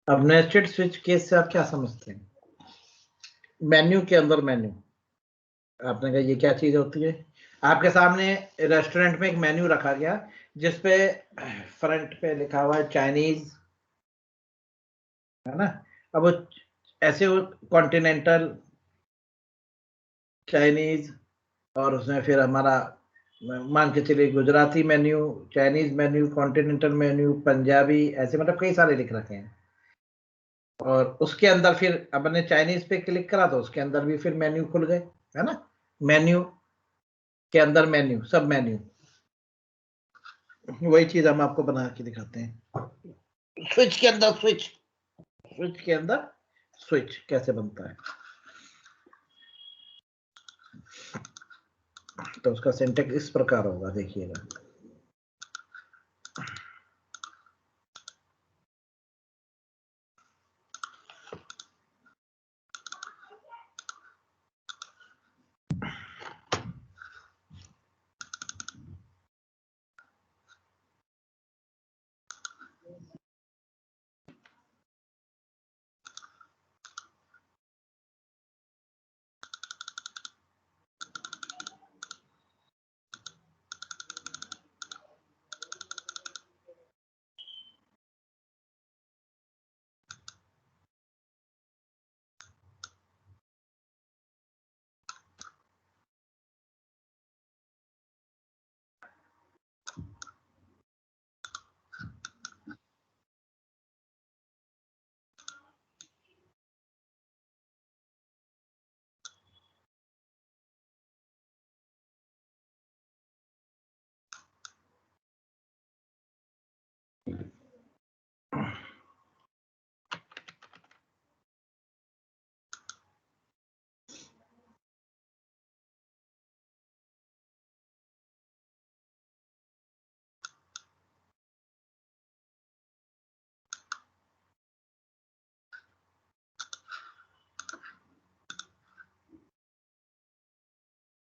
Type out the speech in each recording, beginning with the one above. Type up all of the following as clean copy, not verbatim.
अब nested switch case से आप क्या समझते हैं? मेन्यू के अंदर मेन्यू, आपने कहा ये क्या चीज होती है? आपके सामने रेस्टोरेंट में एक मेन्यू रखा गया जिसपे फ्रंट पे लिखा हुआ है चाइनीज, है ना? अब वो ऐसे वो कॉन्टिनेंटल, चाइनीज, और उसमें फिर हमारा मान के चलिए Gujarati menu, Chinese menu, continental menu, Punjabi, ऐसे मतलब कई सारे लिख रखे हैं। और उसके अंदर फिर अब मैंने चाइनीज पे क्लिक करा तो उसके अंदर भी फिर मेन्यू खुल गए, है ना? मेन्यू के अंदर मेन्यू, सब मेन्यू। वही चीज हम आपको बना के दिखाते हैं। स्विच के अंदर स्विच, स्विच के अंदर स्विच कैसे बनता है, तो उसका सिंटेक्स इस प्रकार होगा, देखिएगा।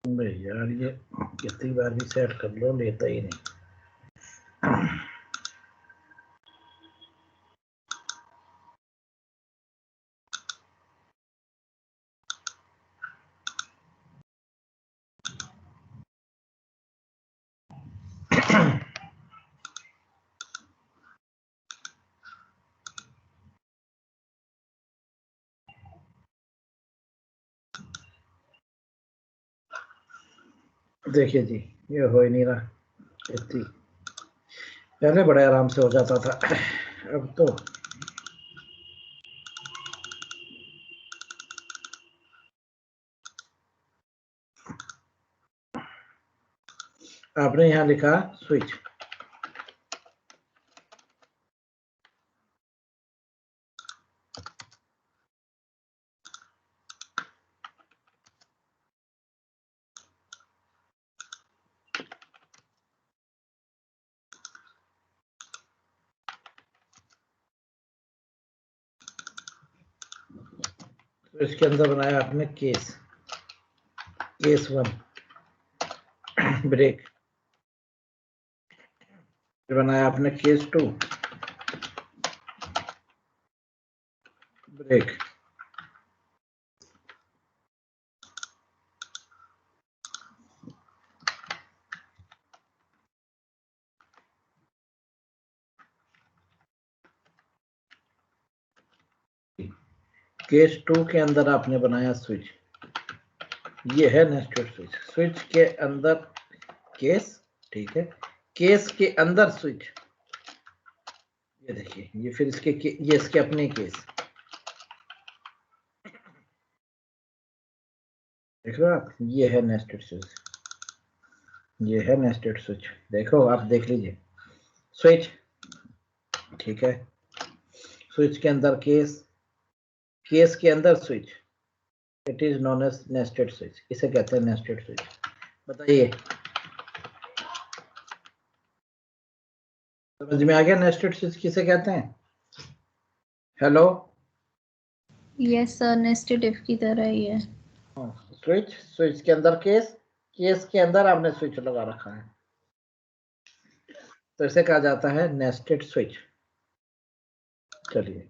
भाई यार ये कितनी बार भी सेट कर लो, लेता ही नहीं। देखिए जी, ये हो ही नहीं रहा। इतनी पहले बड़े आराम से हो जाता था, अब तो आपने यहाँ लिखा स्विच, तो इसके अंदर बनाया आपने केस, केस 1 ब्रेक, फिर बनाया आपने केस 2 ब्रेक, केस 2 के अंदर आपने बनाया स्विच, ये है नेस्टेड स्विच। स्विच के अंदर केस, ठीक है, केस के अंदर स्विच, ये देखिए, ये फिर इसके ये इसके अपने केस, देख रहे हो आप, ये है नेस्टेड स्विच, ये है नेस्टेड स्विच। देखो आप देख लीजिए, स्विच, ठीक है, स्विच के अंदर केस, केस के अंदर switch, it is known as nested switch, इसे कहते हैं नेस्टेड स्विच। बताइए, समझ में आ गया नेस्टेड स्विच किसे कहते हैं? Hello, yes sir, nested if की तरह ही है। स्विच, स्विच के अंदर केस, केस के अंदर आपने स्विच लगा रखा है, तो इसे कहा जाता है नेस्टेड स्विच। चलिए,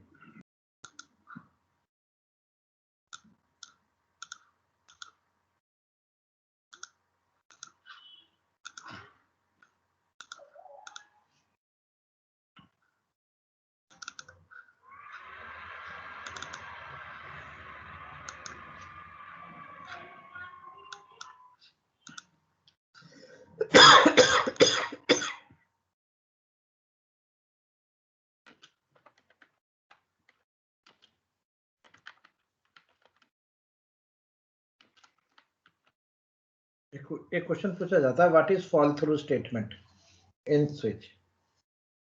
एक क्वेश्चन पूछा जाता है, what is fall through statement in switch.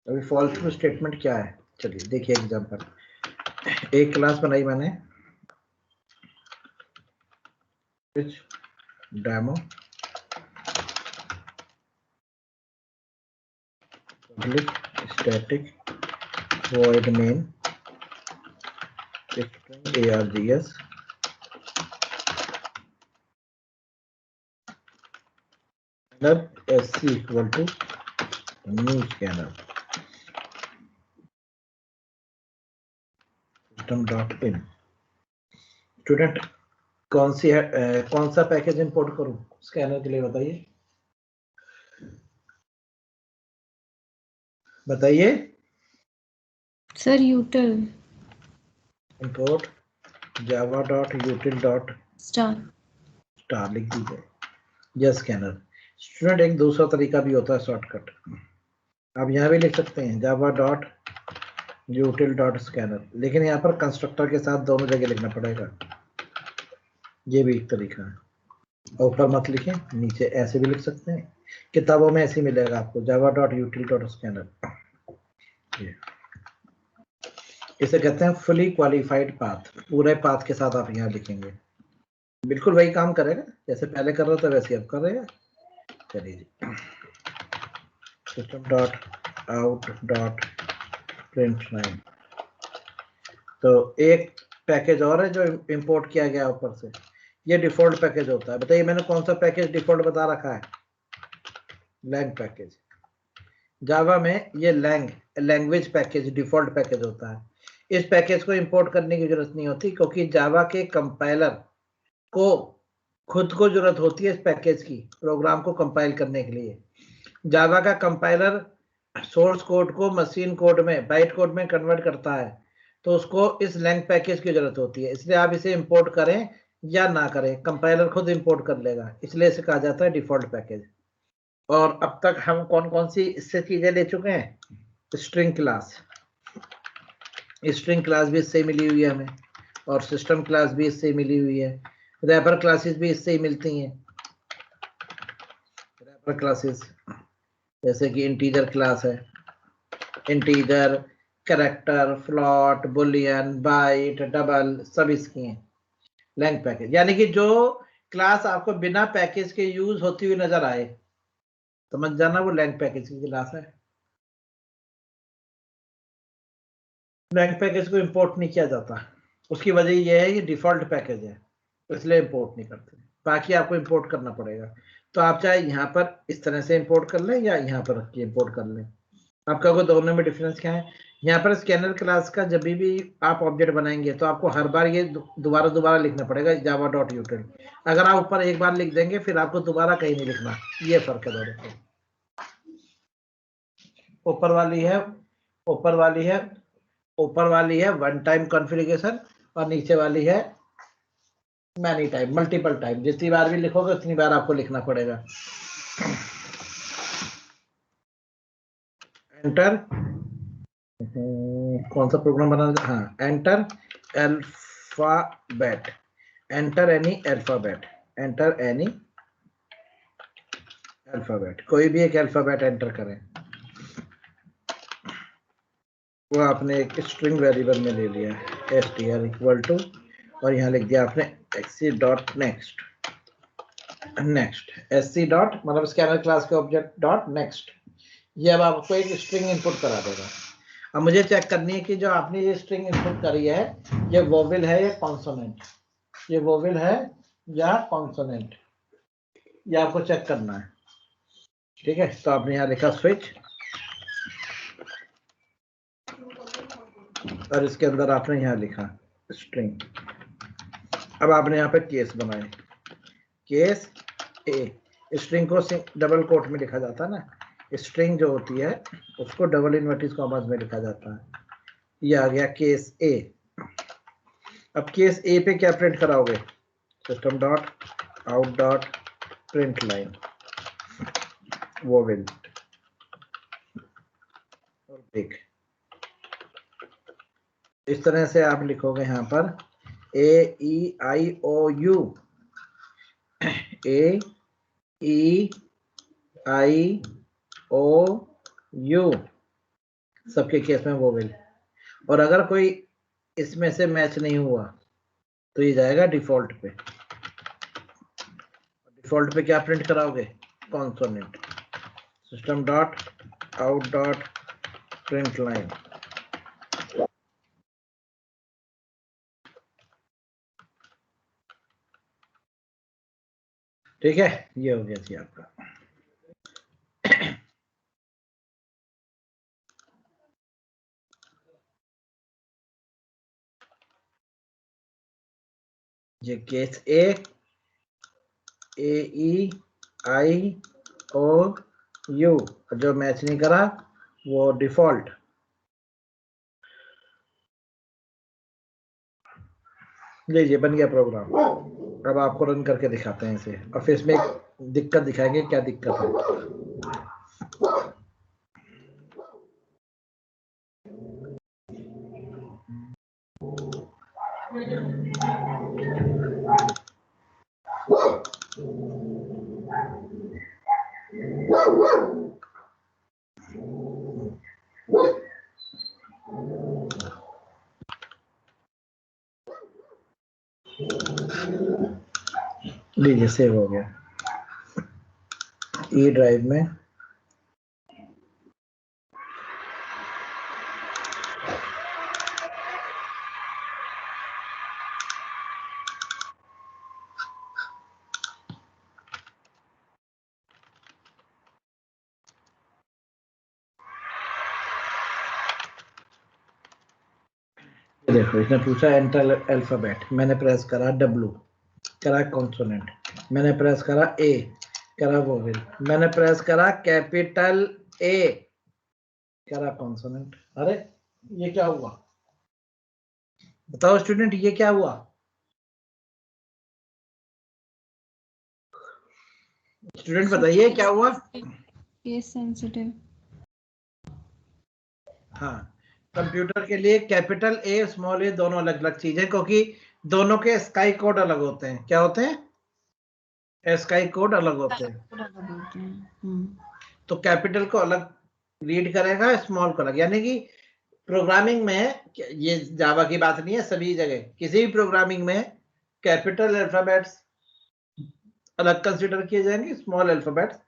अभी फॉल थ्रू स्टेटमेंट क्या है, चलिए देखिए एग्जांपल। एक क्लास बनाई मैंने, switch demo public static void main string args sc equal to new scanner system dot in। Student कौन सा पैकेज इंपोर्ट करूं स्कैनर के लिए, बताइए बताइए। Sir util import java dot util dot star लिख दीजिए, यह स्कैनर। स्टूडेंट एक दूसरा तरीका भी होता है शॉर्टकट, आप यहाँ भी लिख सकते हैं java dot util dot scanner, लेकिन यहाँ पर कंस्ट्रक्टर के साथ दोनों जगह लिखना पड़ेगा, ये भी एक तरीका है। ऊपर मत लिखें, नीचे ऐसे भी लिख सकते हैं, किताबों में ऐसे मिलेगा आपको java dot util dot scanner। इसे कहते हैं फुली क्वालिफाइड पाथ, पूरे पाथ के साथ आप यहाँ लिखेंगे, बिल्कुल वही काम करेगा जैसे पहले कर रहा था वैसे अब कर रहेगा। चलिए जी, system dot out dot print line. तो एक पैकेज और है जो इंपोर्ट किया गया ऊपर से, ये डिफॉल्ट पैकेज होता है। बताइए मैंने कौन सा पैकेज डिफॉल्ट बता रखा है, लैंग पैकेज। जावा में ये लैंग्वेज पैकेज डिफॉल्ट पैकेज होता है। इस पैकेज को इंपोर्ट करने की जरूरत नहीं होती, क्योंकि जावा के कंपाइलर को खुद को जरूरत होती है इस पैकेज की, प्रोग्राम को कंपाइल करने के लिए। जावा का कंपाइलर सोर्स कोड को मशीन कोड में, बाइट कोड में कन्वर्ट करता है, तो उसको इस लैंग पैकेज की जरूरत होती है। इसलिए आप इसे इंपोर्ट करें या ना करें, कंपाइलर खुद इंपोर्ट कर लेगा, इसलिए इसे कहा जाता है डिफॉल्ट पैकेज। और अब तक हम कौन कौन सी इससे चीजें ले चुके हैं, स्ट्रिंग क्लास, स्ट्रिंग क्लास भी इससे मिली हुई है हमें, और सिस्टम क्लास भी इससे मिली हुई है, रैपर क्लासेस भी इससे ही मिलती हैं। रैपर क्लासेस जैसे कि इंटीजर क्लास है, integer, character, float, boolean, byte, double, सब इसकी हैं। लैंग पैकेज यानी कि जो क्लास आपको बिना पैकेज के यूज होती हुई नजर आए, समझ जाना वो लैंग पैकेज की क्लास है। लैंग पैकेज को इंपोर्ट नहीं किया जाता, उसकी वजह यह है ये डिफॉल्ट पैकेज है, इसलिए इंपोर्ट नहीं करते, बाकी आपको इंपोर्ट करना पड़ेगा। तो आप चाहे यहाँ पर इस तरह से इंपोर्ट कर लें या यहाँ पर रख के इंपोर्ट कर लें। आपका को दोनों में डिफरेंस क्या है, यहाँ पर स्कैनर क्लास का जब भी आप ऑब्जेक्ट बनाएंगे तो आपको हर बार ये दोबारा लिखना पड़ेगा जावा डॉट यूटिल। अगर आप ऊपर एक बार लिख देंगे फिर आपको दोबारा कहीं नहीं लिखना, ये फर्क है दोनों में। ऊपर वाली है वन टाइम कॉन्फ़िगरेशन, और नीचे वाली है मैनी टाइम, मल्टीपल टाइम। जितनी बार भी लिखोगे उतनी बार आपको लिखना पड़ेगा। एंटर, कौन सा प्रोग्राम बनाना, हाँ, enter alphabet, enter any alphabet, enter any alphabet, कोई भी एक अल्फाबेट एंटर करें। वो आपने एक स्ट्रिंग वेरिएबल में ले लिया है str इक्वल टू, और यहाँ लिख दिया आपने sc dot next, sc dot मतलब स्कैनर क्लास के ऑब्जेक्ट डॉट नेक्स्ट। ये अब आपको एक स्ट्रिंग इनपुट करा देगा। अब मुझे चेक करनी है कि जो आपने ये स्ट्रिंग इनपुट करी है ये वोवेल है या कॉन्सोनेंट, ये वोवेल है या कॉन्सोनेंट, ये आपको चेक करना है। ठीक है, तो आपने यहाँ लिखा स्विच, और इसके अंदर आपने यहाँ लिखा स्ट्रिंग। अब आपने यहाँ पे केस बनाए, केस ए। स्ट्रिंग को डबल कोट में लिखा जाता है ना, स्ट्रिंग जो होती है उसको डबल इन्वर्टेड कॉमास में लिखा जाता है। ये आ गया केस ए। अब केस ए पे क्या प्रिंट कराओगे, system dot out dot print line vowel, और ब्रेक। इस तरह से आप लिखोगे यहाँ पर A E I O U, A E I O U सबके केस में वोवेल। और अगर कोई इसमें से मैच नहीं हुआ तो ये जाएगा डिफॉल्ट पे। डिफॉल्ट पे क्या प्रिंट कराओगे? Consonant. System dot out dot print line. ठीक है, ये हो गया थी आपका। ये case A E I O U, जो मैच नहीं करा वो डिफॉल्ट। लीजिए बन गया प्रोग्राम। अब आपको रन करके दिखाते हैं इसे, और फिर इसमें एक दिक्कत दिखाएंगे, क्या दिक्कत है। लीजिए सेव हो गया ई ड्राइव में। देखो इसने पूछा एंटर अल्फाबेट, मैंने प्रेस करा W, करा कॉन्सोनेंट, मैंने प्रेस करा A, करा वोवेल, मैंने प्रेस करा कैपिटल A, करा कॉन्सोनेंट। अरे ये क्या हुआ? बताओ स्टूडेंट, ये क्या हुआ? स्टूडेंट बताइए क्या हुआ? Case sensitive. हाँ, कंप्यूटर के लिए कैपिटल ए स्मॉल ए दोनों अलग अलग चीज है, क्योंकि दोनों के स्काई कोड अलग होते हैं। क्या होते हैं? स्काई कोड अलग होते हैं। तो कैपिटल को अलग रीड करेगा, स्मॉल को अलग। यानी कि प्रोग्रामिंग में, ये जावा की बात नहीं है, सभी जगह किसी भी प्रोग्रामिंग में कैपिटल अल्फाबेट्स अलग कंसीडर किए जाएंगे, स्मॉल अल्फाबेट्स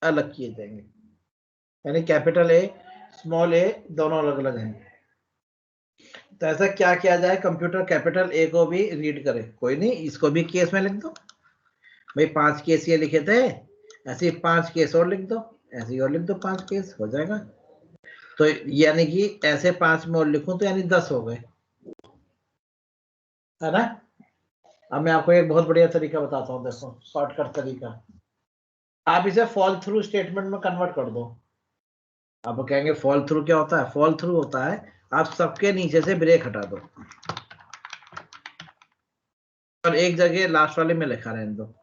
अलग किए जाएंगे। यानी कैपिटल ए स्मॉल ए दोनों अलग अलग हैं। तो ऐसा क्या किया जाए कंप्यूटर कैपिटल ए को भी रीड करे? कोई नहीं, इसको भी केस में लिख दो भाई। 5 केस ये लिखे थे, ऐसे 5 केस और लिख दो, ऐसे और लिख दो, 5 केस हो जाएगा। तो यानी कि ऐसे 5 में और लिखूं तो यानी 10 हो गए, है ना। अब मैं आपको एक बहुत बढ़िया तरीका बताता हूँ, देखो शॉर्टकट तरीका। आप इसे फॉल थ्रू स्टेटमेंट में कन्वर्ट कर दो। आप कहेंगे फॉल थ्रू क्या होता है? फॉल थ्रू होता है आप सबके नीचे से ब्रेक हटा दो और एक जगह लास्ट वाले में लिखा रहने दो,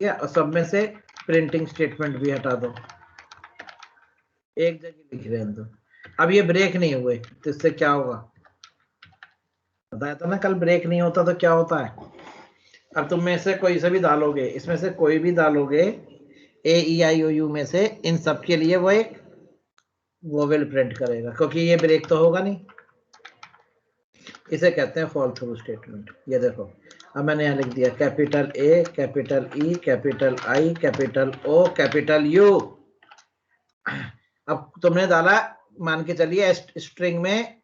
या सब में से प्रिंटिंग स्टेटमेंट भी हटा दो, एक जगह लिख रहने दो। अब ये ब्रेक नहीं हुए तो इससे क्या होगा? बताया था ना कल, ब्रेक नहीं होता तो क्या होता है। अब तुम में से कोई से भी डालोगे, इसमें से कोई भी डालोगे ए ई आई ओ यू में से, इन सब के लिए वो एक वोवेल प्रिंट करेगा, क्योंकि ये ब्रेक तो होगा नहीं। इसे कहते हैं फॉल थ्रू स्टेटमेंट। ये देखो, अब मैंने यहाँ लिख दिया capital A, capital E, capital I, capital O, capital U. अब तुमने डाला, मान के चलिए स्ट्रिंग में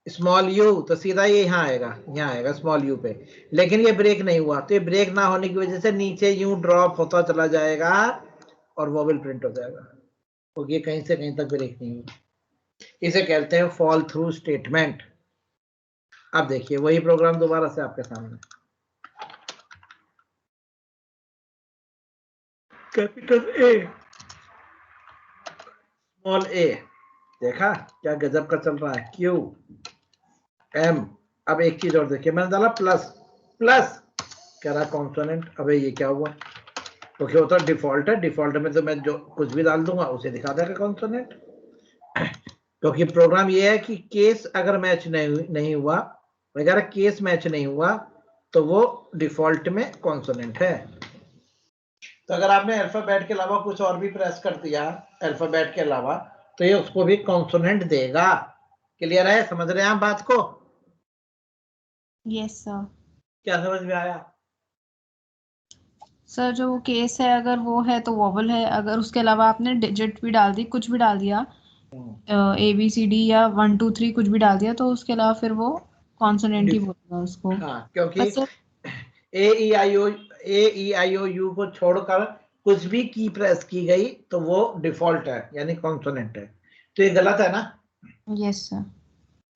स्मॉल यू, तो सीधा ये यहाँ आएगा स्मॉल यू पे। लेकिन ये ब्रेक नहीं हुआ, तो ये ब्रेक ना होने की वजह से नीचे यूं ड्रॉप होता चला जाएगा और वोवेल प्रिंट हो जाएगा, क्योंकि ये कहीं से कहीं तक ब्रेक नहीं हुई। इसे कहते हैं फॉल थ्रू स्टेटमेंट। अब देखिए वही प्रोग्राम दोबारा से आपके सामने। कैपिटल ए स्मॉल ए, देखा क्या गजब का चल रहा है। क्यू एम, अब एक चीज और देखिए, मैंने डाला प्लस, प्लस कह रहा कॉन्सोनेंट। अबे ये क्या हुआ? तो क्या होता है? डिफॉल्ट है, डिफॉल्ट में तो मैं जो कुछ भी डाल दूंगा उसे दिखा देगा कॉन्सोनेंट। क्योंकि प्रोग्राम ये है कि केस अगर मैच नहीं हुआ, अगर केस मैच नहीं हुआ तो वो डिफॉल्ट में कॉन्सोनेंट है। तो अगर आपने अल्फाबेट के अलावा कुछ और भी प्रेस कर दिया अल्फाबेट के अलावा, तो ये उसको भी कॉन्सोनेंट देगा। क्लियर है? समझ रहे हैं आप बात को? Yes sir. क्या समझ में आया? सर जो वो केस है, अगर वो है तो वोवल है, अगर उसके अलावा आपने डिजिट भी डाल दी, कुछ भी डाल दिया, ABCD या 1 2 3 कुछ भी डाल दिया, तो उसके अलावा फिर वो कॉन्सोनेंट ही बोलेगा उसको। हाँ, क्योंकि बस sir A E I O U को छोड़कर कुछ भी की प्रेस की गई तो वो डिफॉल्ट है, यानी कॉन्सोनेंट है। तो ये गलत है ना? Yes sir.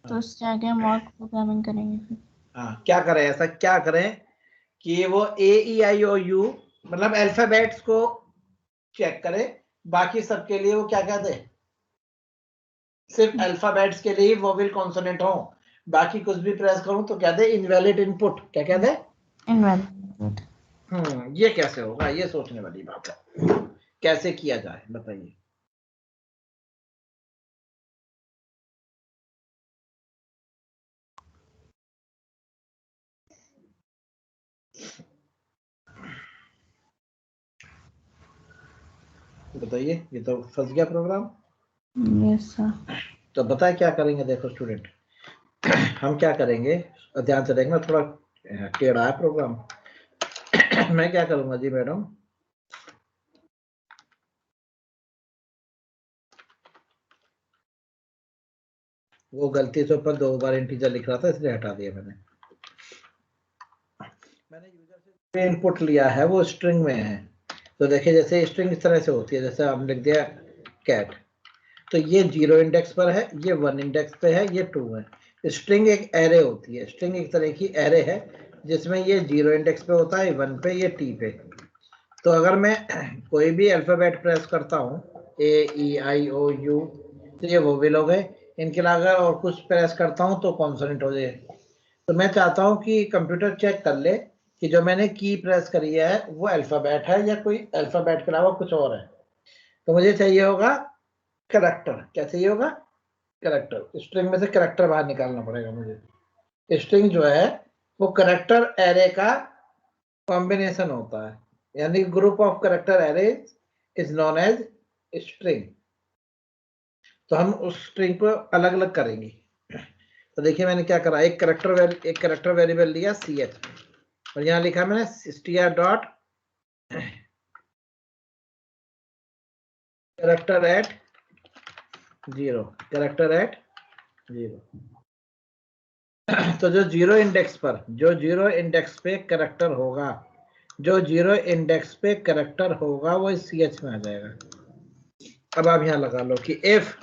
तो उससे आगे हम और प्रोग्रामिंग करेंगे फिर। हाँ, क्या करें, ऐसा क्या करें कि वो A E I O U मतलब अल्फाबेट्स को चेक करे, बाकी सबके लिए वो क्या कहते हैं, सिर्फ अल्फाबेट्स के लिए वोवेल कॉन्सोनेंट हो, बाकी कुछ भी प्रेस करूं तो कहते हैं इनवैलिड इनपुट। क्या कहते हैं? इनवैलिड। ये कैसे होगा? ये सोचने वाली बात है। कैसे किया जाए बताइए। बताइए, ये तो फंस गया प्रोग्राम। Yes sir. तो बताए क्या करेंगे? देखो स्टूडेंट, हम क्या करेंगे, ध्यान से देखना, थोड़ा टेढ़ा है प्रोग्राम। मैं क्या करूंगा जी मैडम, वो गलती से ऊपर 2 बार इंटीजर लिख रहा था इसलिए हटा दिया मैंने यूजर से इनपुट लिया है वो स्ट्रिंग में है। तो देखिए, जैसे स्ट्रिंग इस तरह से होती है, जैसे हमने लिख दिया कैट, तो ये 0 इंडेक्स पर है, ये 1 इंडेक्स पे है, ये 2 है। स्ट्रिंग एक एरे होती है, स्ट्रिंग एक तरह की एरे है जिसमें ये 0 इंडेक्स पे होता है, 1 पे, ये टी पे। तो अगर मैं कोई भी अल्फाबेट प्रेस करता हूँ, A E I O U, तो ये वोवेल हो गए। इनके अलावा अगर और कुछ प्रेस करता हूँ तो कॉन्सोनेंट हो जाए। तो मैं चाहता हूँ कि कंप्यूटर चेक कर ले कि जो मैंने की प्रेस करी है वो अल्फाबेट है या कोई अल्फाबेट के अलावा कुछ और है। तो मुझे चाहिए होगा करैक्टर। क्या चाहिए होगा? करैक्टर। स्ट्रिंग में से करैक्टर बाहर निकालना पड़ेगा मुझे। स्ट्रिंग जो है वो करैक्टर एरे का कॉम्बिनेशन होता है, यानी group of character array is known as string. तो हम उस स्ट्रिंग को अलग अलग करेंगे। तो देखिए मैंने क्या करा, एक करैक्टर वेरिएबल लिया CH, और यहाँ लिखा मैंने str dot character at 0, character at 0। तो जो 0 इंडेक्स पे करैक्टर होगा, जो 0 इंडेक्स पे करैक्टर होगा वो इस CH में आ जाएगा। अब आप यहाँ लगा लो कि इफ,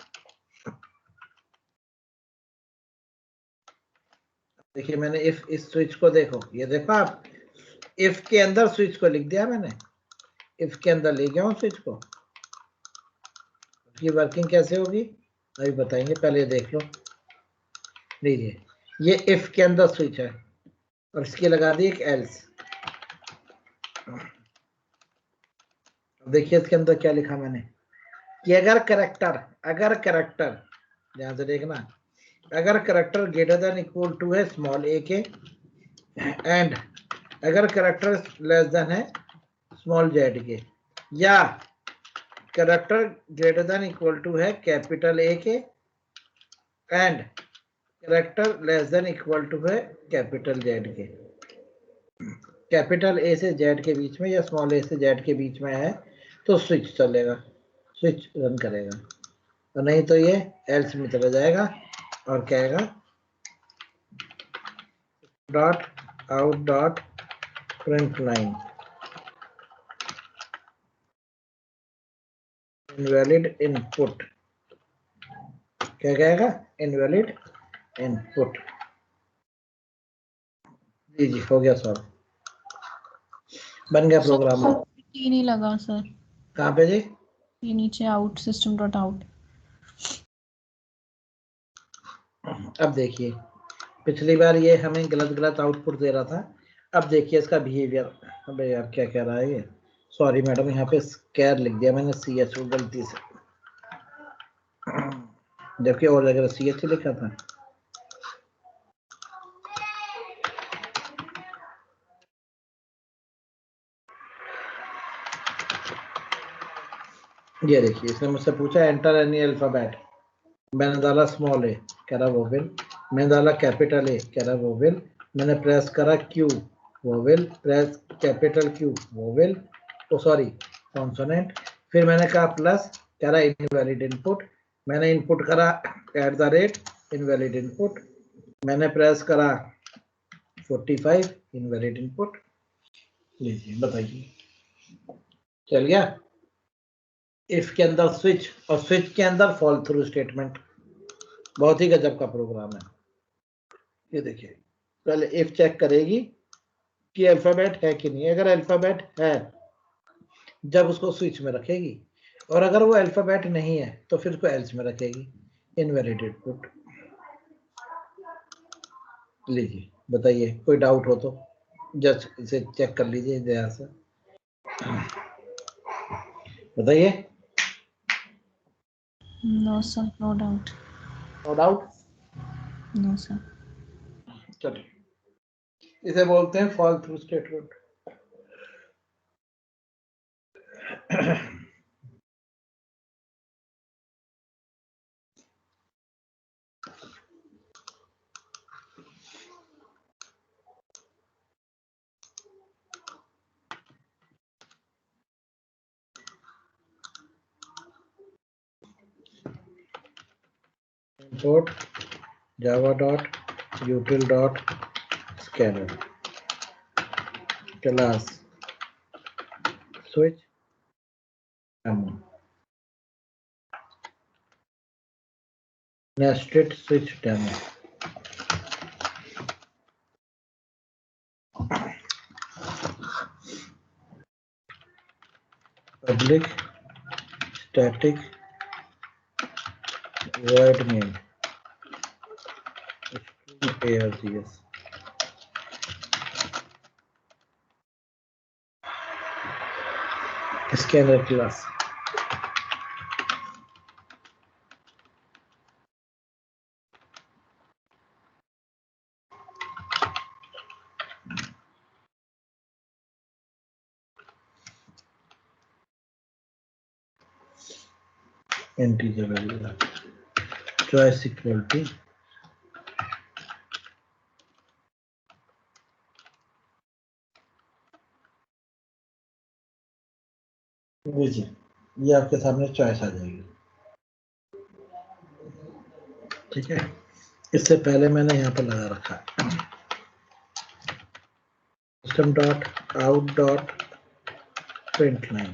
देखिए मैंने इफ, इस स्विच को देखो, ये देखो आप, इफ के अंदर स्विच को लिख दिया मैंने, इफ के अंदर ले गया हूँ स्विच को। की वर्किंग कैसे होगी अभी बताएंगे, पहले देख लो। लीजिए, ये इफ के अंदर स्विच है और इसकी लगा दी एक एल्स। अब देखिए इसके अंदर क्या लिखा मैंने कि अगर करैक्टर ध्यान से देखना, अगर character greater than equal to है स्मॉल a के, एंड अगर करैक्टर लेस देन है स्मॉल z के, या character greater than equal to है कैपिटल A के, and character less than equal to है कैपिटल Z के। कैपिटल A से Z के बीच में या स्मॉल a से Z के बीच में है तो स्विच चलेगा, स्विच रन करेगा, और नहीं तो ये एल्स में चला जाएगा और कहेगा dot out dot print line invalid input. क्या कहेगा? Invalid input. जी जी, हो गया सॉल्व, बन गया प्रोग्राम। टी नहीं लगा सर, कहाँ पे जी? ये नीचे आउट, सिस्टम डॉट आउट। अब देखिए, पिछली बार ये हमें गलत गलत आउटपुट दे रहा था, अब देखिए इसका बिहेवियर। अबे यार क्या कह रहा है ये, सॉरी मैडम, यहाँ पे स्कैर लिख दिया मैंने CH गलती से, जबकि और जगह CH लिखा था। ये देखिए इसने मुझसे पूछा एंटर एनी अल्फाबेट, मैंने डाला स्मॉल ए, कह रहा वोवेल, मैंने डाला कैपिटल ए, कह रहा वोवेल, मैंने प्रेस करा Q, vowel, press capital Q, vowel, oh sorry consonant, फिर मैंने कहा प्लस, कह रहा इनवैलिड इनपुट, मैंने इनपुट करा @ इनवैलिड इनपुट, मैंने प्रेस करा 45 इनवैलिड इनपुट। लीजिए बताइए चल गया। इफ के अंदर स्विच और स्विच के अंदर फॉल थ्रू स्टेटमेंट, बहुत ही गजब का प्रोग्राम है। ये देखिए पहले इफ चेक करेगी कि अल्फाबेट है कि नहीं, अगर अल्फाबेट है जब उसको स्विच में रखेगी, और अगर वो अल्फाबेट नहीं है तो फिर उसको एल्स में रखेगी, इनवैलिड इनपुट। लीजिए बताइए कोई डाउट हो तो जस्ट इसे चेक कर लीजिए जरा से, बताइए। No sir, no doubt. No doubt, no sir. चलिए इसे बोलते हैं fall through statement. import java.util.scanner class switch demo, nested switch demo, public static void main string args scanner class, integer variable, choice equal to लीजिए, ये आपके सामने choice आ जाएगी। ठीक है, इससे पहले मैंने यहाँ पर लगा रखा है system.out.println,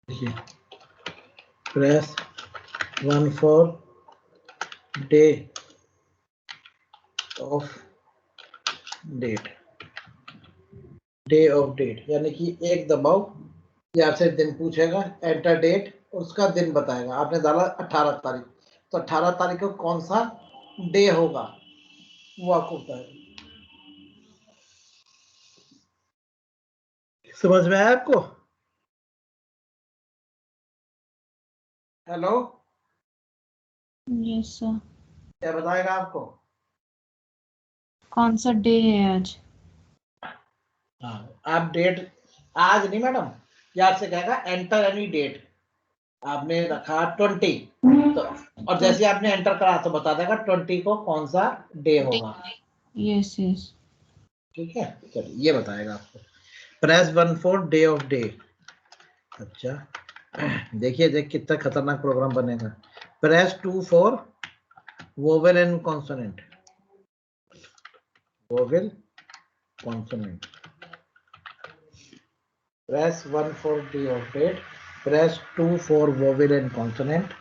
देखिए press 1 for day of date, day of date यानी कि एक दबाओ, ये आपसे दिन पूछेगा, एंटर डेट, उसका दिन बताएगा। आपने डाला 18 तारीख, तो 18 तारीख को कौन सा डे होगा वो आपको बताएगा। समझ में आया आपको? Hello, yes sir. क्या बताएगा आपको? कौन सा डे है आज? हाँ, आप डेट आज नहीं मैडम, ये आपसे कहेगा एंटर एनी डेट, आपने रखा 20, तो और जैसे आपने एंटर करा तो बता देगा 20 को कौन सा डे होगा। Yes yes. ठीक है, चलिए ये बताएगा आपको। Press 1 for day of day. अच्छा देखिए देख कितना खतरनाक प्रोग्राम बनेगा। Press 2 for vowel and consonant, vowel consonant, press 1 for day of date, press 2 for vowel and consonant.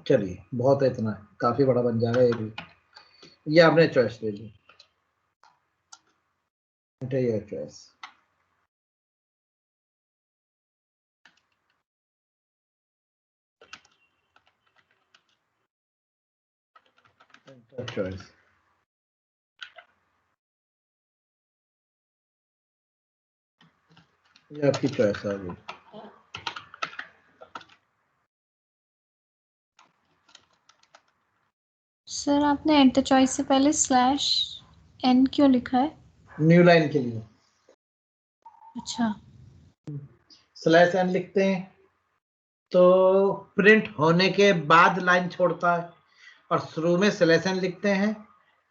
चलिए बहुत है, इतना काफी बड़ा बन जाएगा ये भी। ये आपने चॉइस ले ली, ये चॉइस, चॉइस, ये आपकी चॉइस आ गई। सर आपने एंटर चॉइस से पहले /n क्यों लिखा है? न्यू लाइन के लिए। अच्छा, स्लैश एन लिखते हैं तो प्रिंट होने के बाद लाइन छोड़ता है, और शुरू में स्लैश एन लिखते हैं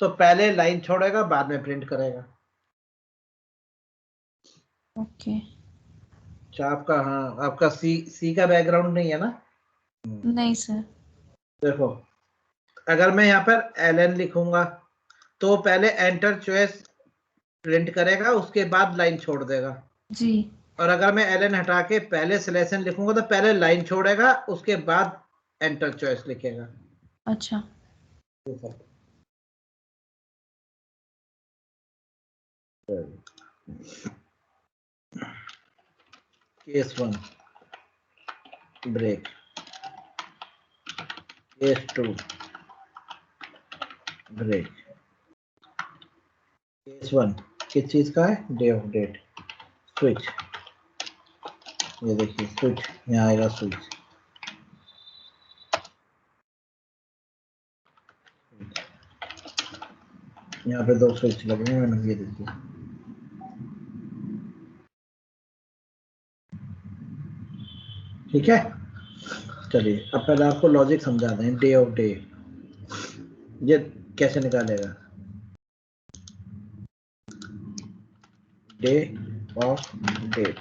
तो पहले लाइन छोड़ेगा बाद में प्रिंट करेगा। ओके। अच्छा, आपका, हाँ, आपका सी का बैकग्राउंड नहीं है ना? नहीं सर। देखो, अगर मैं यहाँ पर एल लिखूंगा तो पहले एंटर चॉइस प्रिंट करेगा, उसके बाद लाइन छोड़ देगा। जी। और अगर मैं एल हटा के पहले सिलेक्शन लिखूंगा तो पहले लाइन छोड़ेगा, उसके बाद एंटर चॉइस लिखेगा। अच्छा। Case 1 break, case 2 break. Case 1 किस चीज का है? Day of date. स्विच, ये देखिए स्विच, यहाँ आएगा स्विच। यहाँ पे 2 स्विच लगे हैं, मैंने ये देखिए। ठीक है, चलिए अब पहले आपको लॉजिक समझा दें। डे ऑफ डे ये कैसे निकालेगा? डे ऑफ डेट,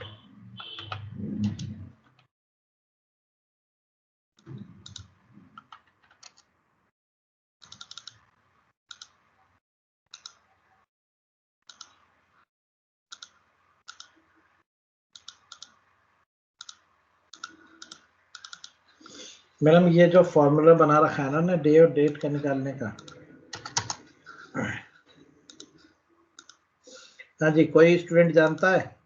मैडम ये जो फॉर्मूला बना रखा है ना डे और डेट का निकालने का, हाँ जी, कोई स्टूडेंट जानता है?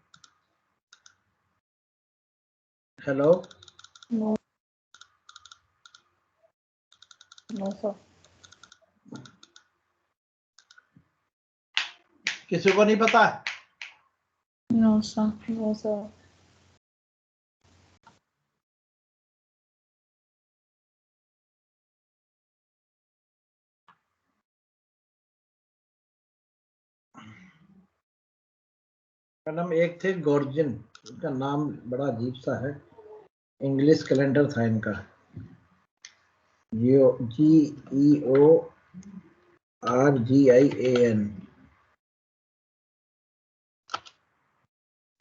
Hello, no sir. किसी को नहीं पता? No sir. No sir. Madam एक थे गॉर्जियन, इनका नाम बड़ा अजीब सा है, इंग्लिश कैलेंडर था इनका, GEORGIAN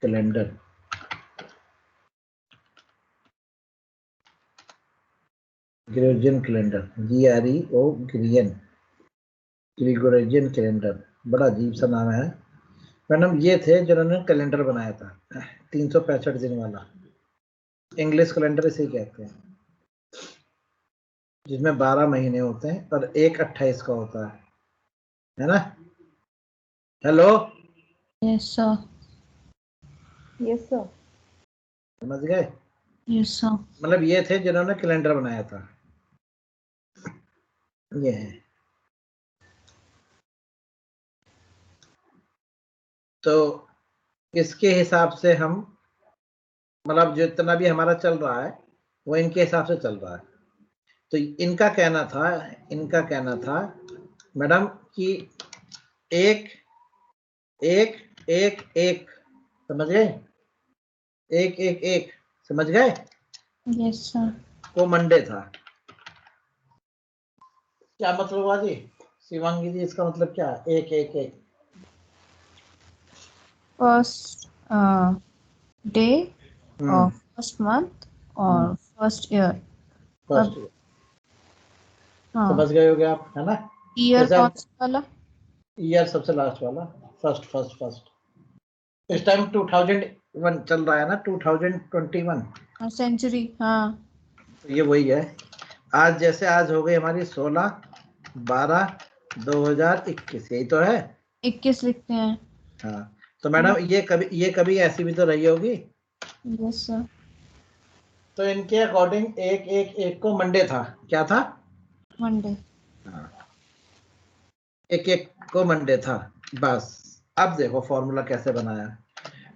calendar. Gregorian calendar, Gregorian calendar, बड़ा अजीब सा नाम है। मैडम ये थे जिन्होंने कैलेंडर बनाया था 365 दिन वाला, इंग्लिश कैलेंडर इसे कहते हैं, जिसमें 12 महीने होते हैं और एक 28 का होता है ना? Hello, yes sir. Yes sir. समझ गए? Yes sir. मतलब ये थे जिन्होंने कैलेंडर बनाया था, ये है। तो इसके हिसाब से हम, मतलब जितना भी हमारा चल रहा है वो इनके हिसाब से चल रहा है। तो इनका कहना था मैडम कि एक एक एक एक, समझ गए? एक एक एक, समझ गए? Yes sir. को मंडे था। क्या मतलब हुआ जी शिवांगी जी? इसका मतलब क्या है एक एक एक? फर्स्ट डे और फर्स्ट मंथ और फर्स्ट ईयर। फर्स्ट, हाँ, समझ गए होगे आप, है ना? ईयर जैसे कौन सा वाला? ईयर सबसे लास्ट वाला, फर्स्ट फर्स्ट फर्स्ट। इस टाइम 2001 चल रहा है ना, 2021। हाँ, सेंचुरी। हाँ। तो ये वही है। आज जैसे आज हो गई हमारी 16/12/2021, यही तो है। 21 लिखते हैं। हाँ, तो मैडम ये कभी ऐसी भी तो रही होगी। Yes sir. तो इनके अकॉर्डिंग एक एक एक को मंडे था, क्या था? मंडे। हाँ, एक एक को मंडे था, बस। अब देखो फॉर्मूला कैसे बनाया।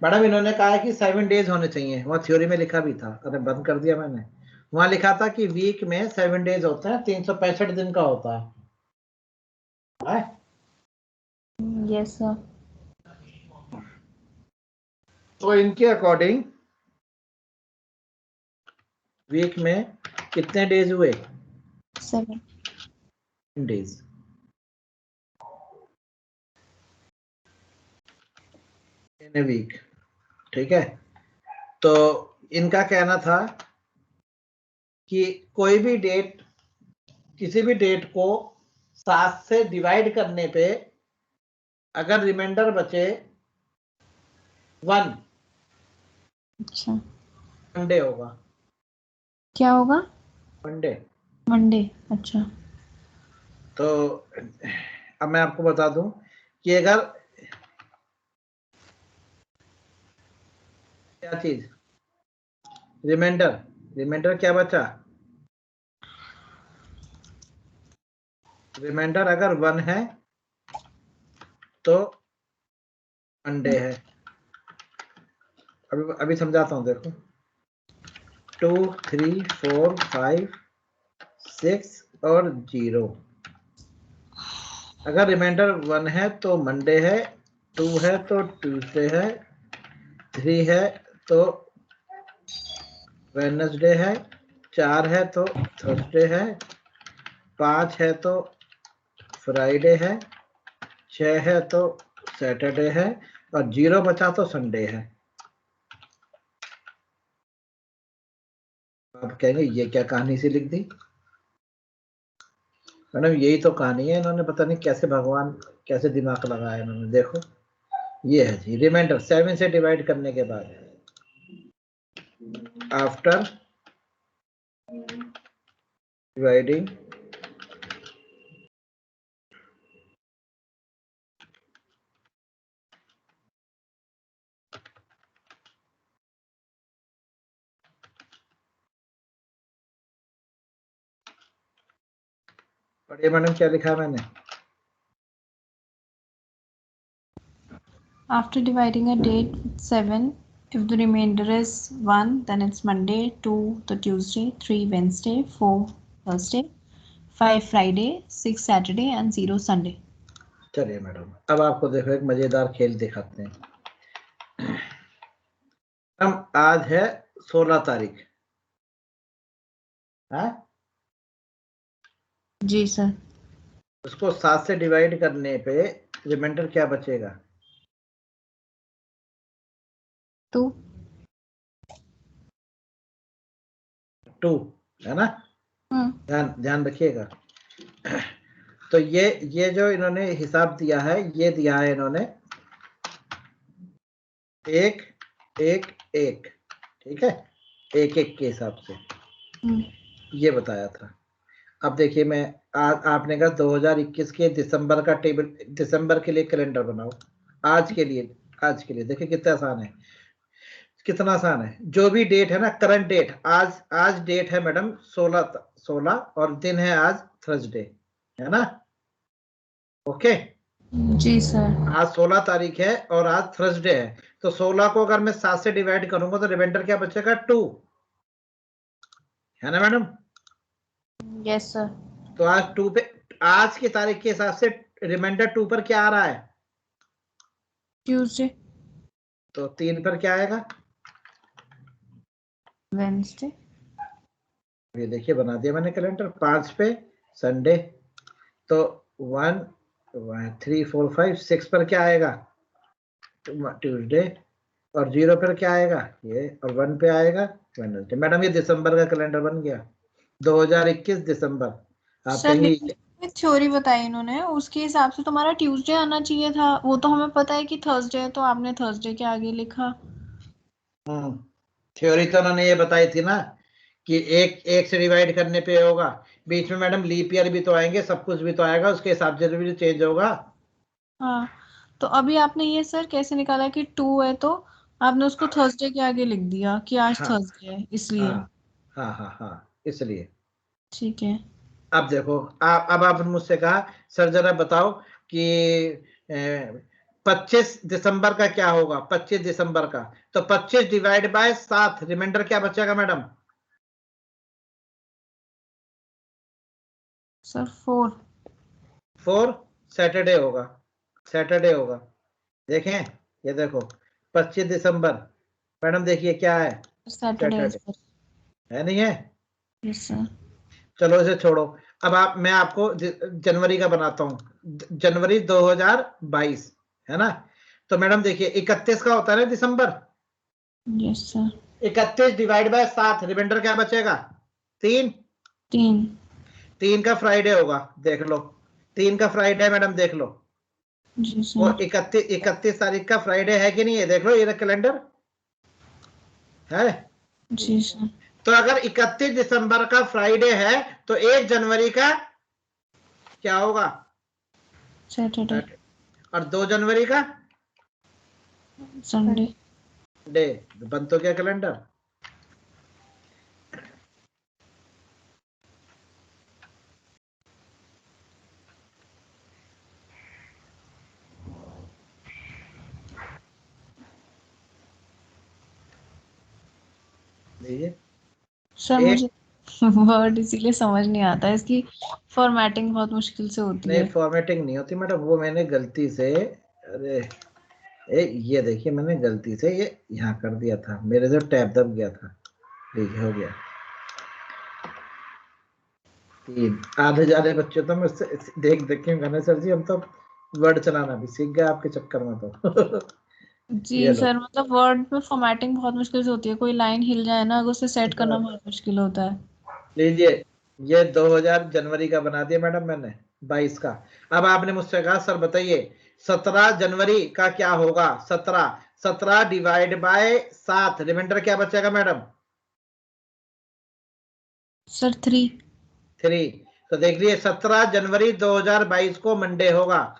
मैडम इन्होंने कहा है कि 7 डेज होने चाहिए, वहाँ थ्योरी में लिखा भी था, अरे बंद कर दिया मैंने। वहां लिखा था कि वीक में 7 डेज होते हैं, 365 दिन का होता है। Yes sir. तो इनके अकॉर्डिंग वीक में कितने डेज हुए? 7 डेज। इन ए वीक, ठीक है। तो इनका कहना था कि कोई भी डेट, किसी भी डेट को 7 से डिवाइड करने पे अगर रिमाइंडर बचे 1, अच्छा मंडे होगा। क्या होगा? मंडे। मंडे। अच्छा तो अब मैं आपको बता दूं कि अगर क्या चीज रिमाइंडर क्या बचा? रिमाइंडर अगर 1 है तो मंडे है। अभी समझाता हूं, देखो 2 3 4 5 6 और 0। अगर रिमाइंडर 1 है तो मंडे है, 2 है तो ट्यूसडे है, 3 है तो वेडनेसडे है, 4 है तो थर्सडे है, 5 है तो फ्राइडे है, 6 है तो सैटरडे है और 0 बचा तो संडे है। आप कहेंगे ये क्या कहानी सी लिख दी मैडम? यही तो कहानी है, इन्होंने पता नहीं कैसे भगवान कैसे दिमाग लगाया इन्होंने। देखो ये है जी रिमाइंडर 7 से डिवाइड करने के बाद, आफ्टर डिवाइडिंग पढ़िए मैडम क्या लिखा है मैंने? after dividing a date with 7, if the remainder is 1 then it's Monday, 2 the Tuesday, 3 Wednesday, 4 Thursday, 5 Friday, 6 Saturday and 0 Sunday. चलिए मैडम, अब आपको देखो एक मजेदार खेल दिखाते हैं। हम आज है 16 तारीख है, जी सर। उसको 7 से डिवाइड करने पे रिमाइंडर क्या बचेगा? 2 2 है ना? ध्यान रखिएगा। तो ये जो इन्होंने हिसाब दिया है, ये दिया है इन्होंने 1 1 1, ठीक है, 1 1 के हिसाब से ये बताया था। अब देखिए मैं आपने कहा 2021 के दिसंबर का टेबल, दिसंबर के लिए कैलेंडर बनाओ। आज के लिए देखिए कितना आसान है, कितना आसान है। जो भी डेट है ना, करंट डेट, आज डेट है मैडम 16 और दिन है आज थर्सडे, है ना? ओके जी सर। आज 16 तारीख है और आज थर्सडे है, तो 16 को अगर मैं 7 से डिवाइड करूंगा तो रिमाइंडर क्या बचेगा? 2, है ना मैडम? Yes sir. तो आज 2 पे, आज की तारीख के हिसाब से रिमाइंडर 2 पर क्या आ रहा है? ट्यूसडे। तो 3 पर क्या आएगा? वेडनेसडे। ये देखिए बना दिया मैंने कैलेंडर। 5 पे संडे, तो 1 3 4 5 6 पर क्या आएगा? ट्यूसडे। और 0 पर क्या आएगा? ये। और 1 पे आएगा वेडनेसडे। मैडम ये दिसंबर का कैलेंडर बन गया, 2021 दिसंबर। आप सर कहेंगे लेकिन थ्योरी बताई इन्होंने, उसके हिसाब से तुम्हारा ट्यूसडे आना चाहिए था। वो तो हमें पता है कि थर्सडे है, तो आपने थर्सडे के आगे लिखा। थ्योरी तो उन्होंने ये बताई थी ना कि एक एक से डिवाइड करने पे होगा। बीच में मैडम लीप ईयर भी तो आएंगे, सब कुछ भी तो आएगा, उसके हिसाब से भी चेंज होगा। हाँ तो अभी आपने ये सर कैसे निकाला कि 2 है, तो आपने उसको थर्सडे के आगे लिख दिया कि आज हाँ थर्सडे है इसलिए। हाँ हाँ हाँ हाँ, इसलिए। ठीक है। अब देखो अब आपने मुझसे कहा सर जरा बताओ कि 25 दिसंबर का क्या होगा? 25 दिसंबर का, तो 25 डिवाइड बाय 7, रिमाइंडर क्या बचेगा मैडम? सर 4। 4 सैटरडे होगा, सैटरडे होगा। देखें ये देखो 25 दिसंबर मैडम देखिए क्या है, सैटरडे है नहीं है? Yes sir. चलो इसे छोड़ो। अब मैं आपको जनवरी का बनाता हूँ, जनवरी 2022 है ना। तो मैडम देखिए 31 का होता है ना दिसंबर, yes sir. 31 divide by 7, remainder क्या बचेगा? 3। 3 का फ्राइडे होगा, देख लो 3 का फ्राइडे मैडम देख लो। जी वो सर। 31 तारीख का फ्राइडे है कि नहीं है, देख लो ये कैलेंडर है। जी सर। तो अगर 31 दिसंबर का फ्राइडे है तो 1 जनवरी का क्या होगा? सैटरडे। और 2 जनवरी का संडे। डे। बन तो क्या कैलेंडर? लीजिए सर एक, मुझे वर्ड इसीलिए समझ नहीं आता, इसकी फॉर्मेटिंग बहुत मुश्किल से होती नहीं है। फॉर्मेटिंग नहीं होती मैडम, वो मैंने गलती से, अरे ये देखिए मैंने गलती से ये यहाँ कर दिया था, मेरे से टैब दब गया था। ठीक हो गया। 3 आधे जाने बच्चे तो मुझसे देख देख के कहने सर जी हम तो वर्ड चलाना भी सीख गए आपके चक्कर में तो। जी ये लो सर, मतलब वर्ड में फॉर्मेटिंग बहुत मुश्किल से होती है, कोई लाइन हिल जाए ना, अगर उसे सेट करना बहुत मुश्किल होता है। लीजिए ये 2000 जनवरी का बना दिया मैडम मैंने, 22 का। अब आपने मुझसे कहा सर बताइए 17 जनवरी का क्या होगा? 17 डिवाइड बाय 7, रिमाइंडर क्या बचेगा मैडम? सर 3। 3। तो देख लीजिए 17 जनवरी 2022 को मंडे होगा।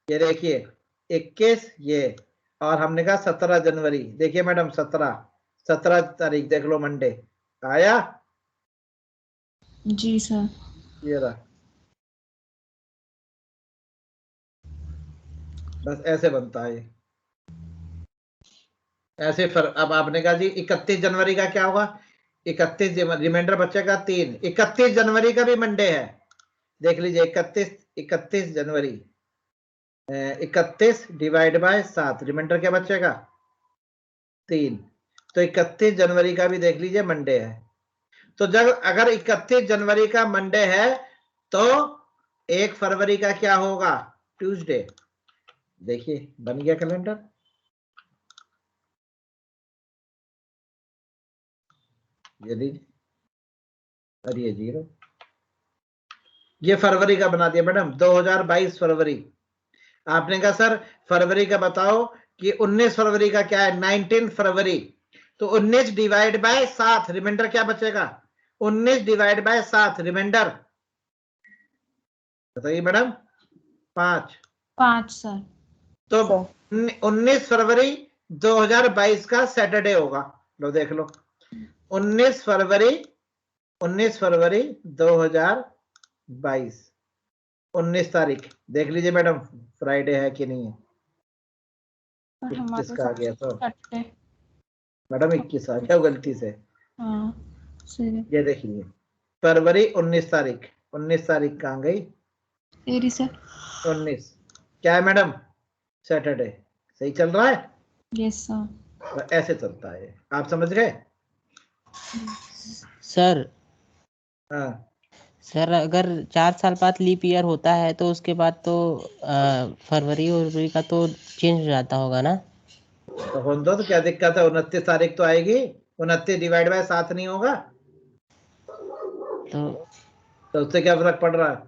ये देखिए 21 ये, और हमने कहा 17 जनवरी, देखिए मैडम 17 तारीख देख लो मंडे आया। जी सर। ये रहा, बस ऐसे बनता है ये। ऐसे अब आपने कहा जी 31 जनवरी का क्या होगा? 31 रिमाइंडर बचेगा 3। 31 जनवरी का भी मंडे है, देख लीजिए 31 जनवरी, 31 डिवाइड बाय 7, रिमाइंडर क्या बचेगा? 3। तो 31 जनवरी का भी देख लीजिए मंडे है। तो जब अगर 31 जनवरी का मंडे है तो 1 फरवरी का क्या होगा? ट्यूसडे। देखिए बन गया कैलेंडर। यदि अरे ये 0, ये फरवरी का बना दिया मैडम 2022 फरवरी। आपने कहा सर फरवरी का बताओ कि 19 फरवरी का क्या है? 19 फरवरी। तो 19 डिवाइड बाय 7, रिमाइंडर क्या बचेगा? 19 डिवाइड बाय 7, रिमाइंडर बताइए मैडम। 5। 5 सर। तो सर 19 फरवरी 2022 का सैटरडे होगा। लो देख लो 19 फरवरी 2022, 19 तारीख देख लीजिए मैडम फ्राइडे है कि नहीं है? पर 21 हमारे का आ साथ गया तो सैटरडे। मैडम 21 आ गया गलती से। हाँ सही। ये देखिए फरवरी 19 तारीख, 19 तारीख कहाँ गई? तेरी सर। 19 क्या है मैडम? सैटरडे। सही चल रहा है? Yes sir. तो ऐसे चलता है, आप समझ गए? सर हाँ सर अगर 4 साल बाद लीप ईयर होता है तो उसके बाद तो फरवरी और का तो चेंज हो जाता होगा ना? तो होने दो, तो क्या दिक्कत है? 29 तारीख तो आएगी, 29 डिवाइड बाय 7 नहीं होगा तो तो उससे क्या फर्क पड़ रहा है?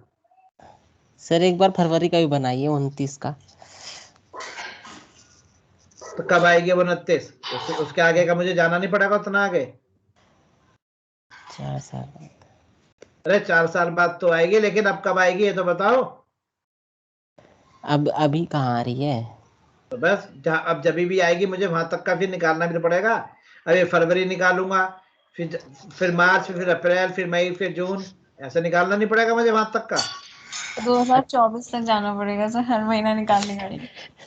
सर एक बार फरवरी का भी बनाइए 29 का। तो कब आएगी 29? उसके आगे का मुझे जाना नहीं पड़ेगा उतना आगे। 4 साल अरे 4 साल बाद तो आएगी, लेकिन अब कब आएगी ये तो बताओ। अब अभी कहाँ आ रही है? तो बस अब जब भी आएगी मुझे वहां तक का फिर निकालना भी तो पड़ेगा। अरे फरवरी निकालूंगा, फिर मार्च, फिर अप्रैल, फिर मई, फिर जून, ऐसे निकालना नहीं पड़ेगा मुझे वहां तक का? 2024 तक जाना पड़ेगा सर, हर महीना निकालने का ही।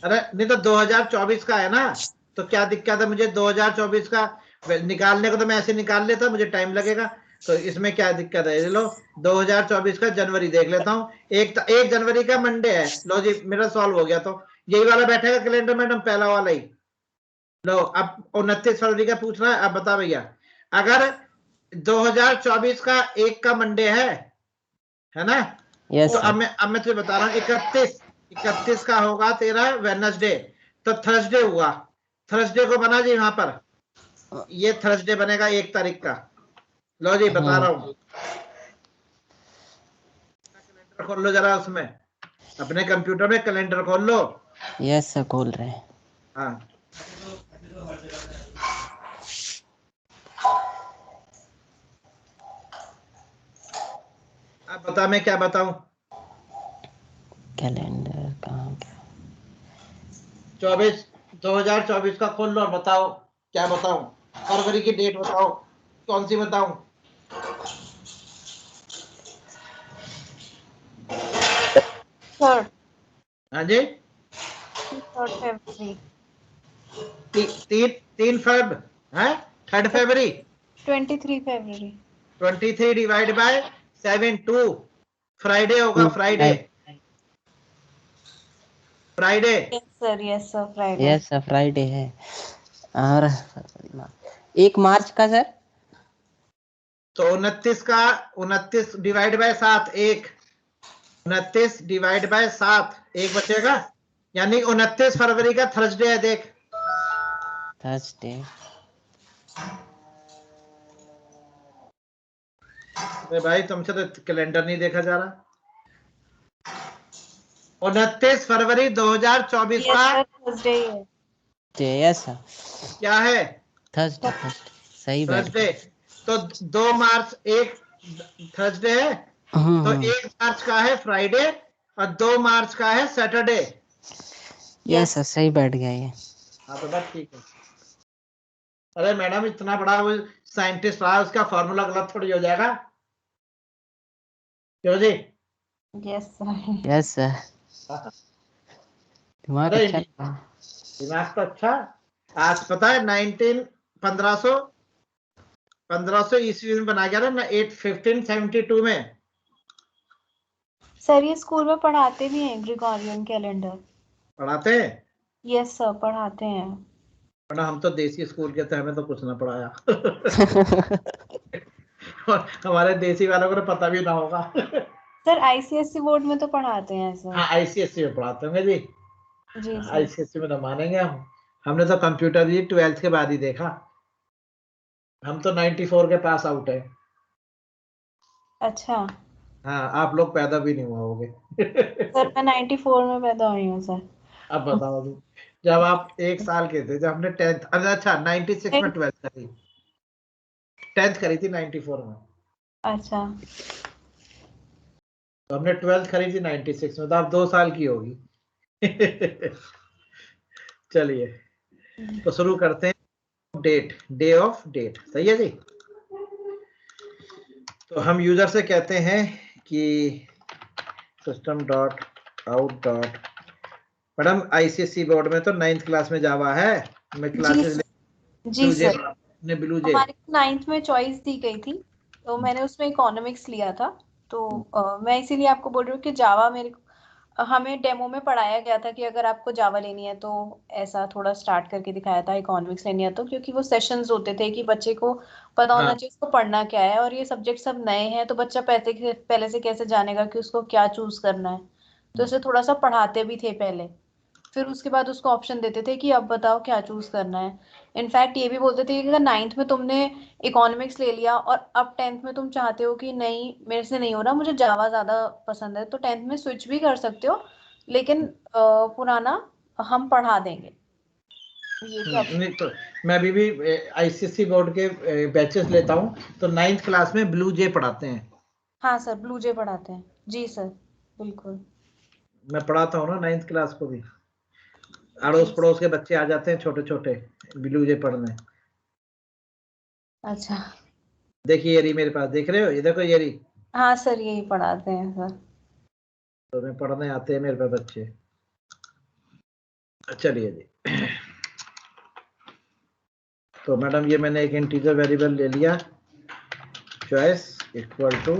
अरे नहीं तो 2024 का है ना, तो क्या दिक्कत है? मुझे 2024 का निकालने को तो मैं ऐसे निकाल लेता, मुझे टाइम लगेगा, तो इसमें क्या दिक्कत है? ये लो 2024 का जनवरी देख लेता हूँ, 1 जनवरी का मंडे है, लो जी मेरा सॉल्व हो गया। तो यही वाला बैठेगा कैलेंडर मैडम, पहला वाला ही। लो अब 29 फरवरी का पूछ रहा है। अब बता भैया, अगर 2024 का 1 का मंडे है ना? यस तो सर। अब मैं तुझे बता रहा हूँ, 31 का होगा तेरा वेडनेसडे, तो थर्सडे हुआ। थर्सडे को बना जी वहां पर, ये थर्सडे बनेगा 1 तारीख का। लो जी बता रहा हूँ, कैलेंडर खोल लो जरा, उसमें अपने कंप्यूटर में कैलेंडर खोल लो। यस सर, खोल रहे हैं। हाँ, अब बता मैं क्या बताऊं? कैलेंडर कहाँ गया? 2024 का खोल लो और बताओ क्या बताऊं। फरवरी की डेट बताओ, कौन सी बताऊं? थर्ड हाँ जी, 3 फरवरी। 3 फेब है, 3 फरवरी। 23 फरवरी। 23 डिवाइड बाय 7, 2 फ्राइडे होगा, Friday. Friday yes sir, Friday. Yes sir, Friday है। और 1 मार्च का सर? तो 29 का, 29 डिवाइड बाय 7, 1। 29 डिवाइड बाय 7, 1 बचेगा, यानी 29 फरवरी का थर्सडे है। देख थर्सडे। अरे भाई, तुमसे तो कैलेंडर नहीं देखा जा रहा। 29 फरवरी 2024 यस का सर, थर्सडे ही है। यस सर, क्या है? थर्सडे। सही बैठ थर्सडे। गया। तो 2 मार्च एक थर्सडे है, तो 1 मार्च का है फ्राइडे और 2 मार्च का है सैटरडे। यस सर, सही बैठ गया ये। हाँ तो बस ठीक है। अरे मैडम, इतना बड़ा वो साइंटिस्ट रहा, उसका फॉर्मूला गलत थोड़ी हो जाएगा, क्यों जी? Yes sir. यस सर, दिमाग अरे अच्छा लगा। दिमाग तो अच्छा। आज पता है 1500 ईस्वी में बना गया था ना, 1572 में। सर ये स्कूल में पढ़ाते भी हैं ग्रिगोरियन कैलेंडर। पढ़ाते हैं, यस सर, पढ़ाते हैं। वरना हम तो देसी स्कूल के थे, हमें तो कुछ ना पढ़ाया। और हमारे देसी वालों को तो पता भी ना होगा। सर आईसीएससी बोर्ड में तो पढ़ाते हैं सर। हाँ, आईसीएससी में पढ़ाते होंगे जी। जी सर। आईसीएससी में तो मानेंगे हम। हमने तो कंप्यूटर जी 12th के बाद ही देखा। हम तो 94 के पास आउट है। अच्छा हाँ, आप लोग पैदा भी नहीं हुआ होगे। सर, मैं 94 में पैदा हुई हूँ सर। अब बताओ जी, जब आप 1 साल के थे, जब हमने 10th, अच्छा 96 में 12th करी, 10th करी थी 94 में, अच्छा तो हमने 12th करी थी 96 में, तो आप 2 साल की होगी। चलिए, तो शुरू करते हैं। डे ऑफ डेट, सही है जी। तो हम यूजर से कहते हैं कि system dot out dot, madam ICSC board में तो 9th क्लास में जावा है, मैं जी क्लासेस जी ब्लूजे सर, ने ब्लूजे। हमारे 9th में चॉइस दी गई थी, तो मैंने उसमें इकोनॉमिक्स लिया था। तो मैं इसीलिए आपको बोल रही हूँ कि जावा मेरे को, हमें डेमो में पढ़ाया गया था कि अगर आपको जावा लेनी है तो ऐसा थोड़ा स्टार्ट करके दिखाया था। इकोनॉमिक्स लेनी है तो, क्योंकि वो सेशंस होते थे कि बच्चे को पता होना हाँ, चाहिए उसको पढ़ना क्या है, और ये सब्जेक्ट सब नए हैं तो बच्चा पहले से कैसे जानेगा कि उसको क्या चूज करना है। तो इसे थोड़ा सा पढ़ाते भी थे पहले, फिर उसके बाद उसको ऑप्शन देते थे कि अब बताओ क्या चूज करना है। इनफैक्ट ये भी बोलते थे कि अगर 9th में तुमने इकोनॉमिक्स ले लिया और अब 10th में तुम चाहते हो कि नहीं मेरे से नहीं हो रहा, मुझे जावा ज्यादा पसंद है, तो 10th में स्विच भी कर सकते हो, लेकिन पुराना हम पढ़ा देंगे। ये भी ऑप्शन। नहीं तो मैं अभी भी आईसीएससी बोर्ड के बैचेस लेता हूँ, तो 9th क्लास में ब्लू जे पढ़ाते हैं। हाँ सर, ब्लू जे पढ़ाते हैं। जी सर, बिल्कुल। मैं पढ़ाता हूँ ना 9th क्लास को भी, जी अड़ोस पड़ोस के बच्चे आ जाते हैं छोटे छोटे ब्लू जे पढ़ने। अच्छा। देखिए ये रही मेरे पास, देख रहे हो, ये देखो ये रही। हाँ सर, यही पढ़ाते हैं सर। तो मैं पढ़ने आते हैं मेरे पास बच्चे। चलिए जी, तो मैडम ये मैंने एक इंटीजर वेरिएबल ले लिया, choice equal to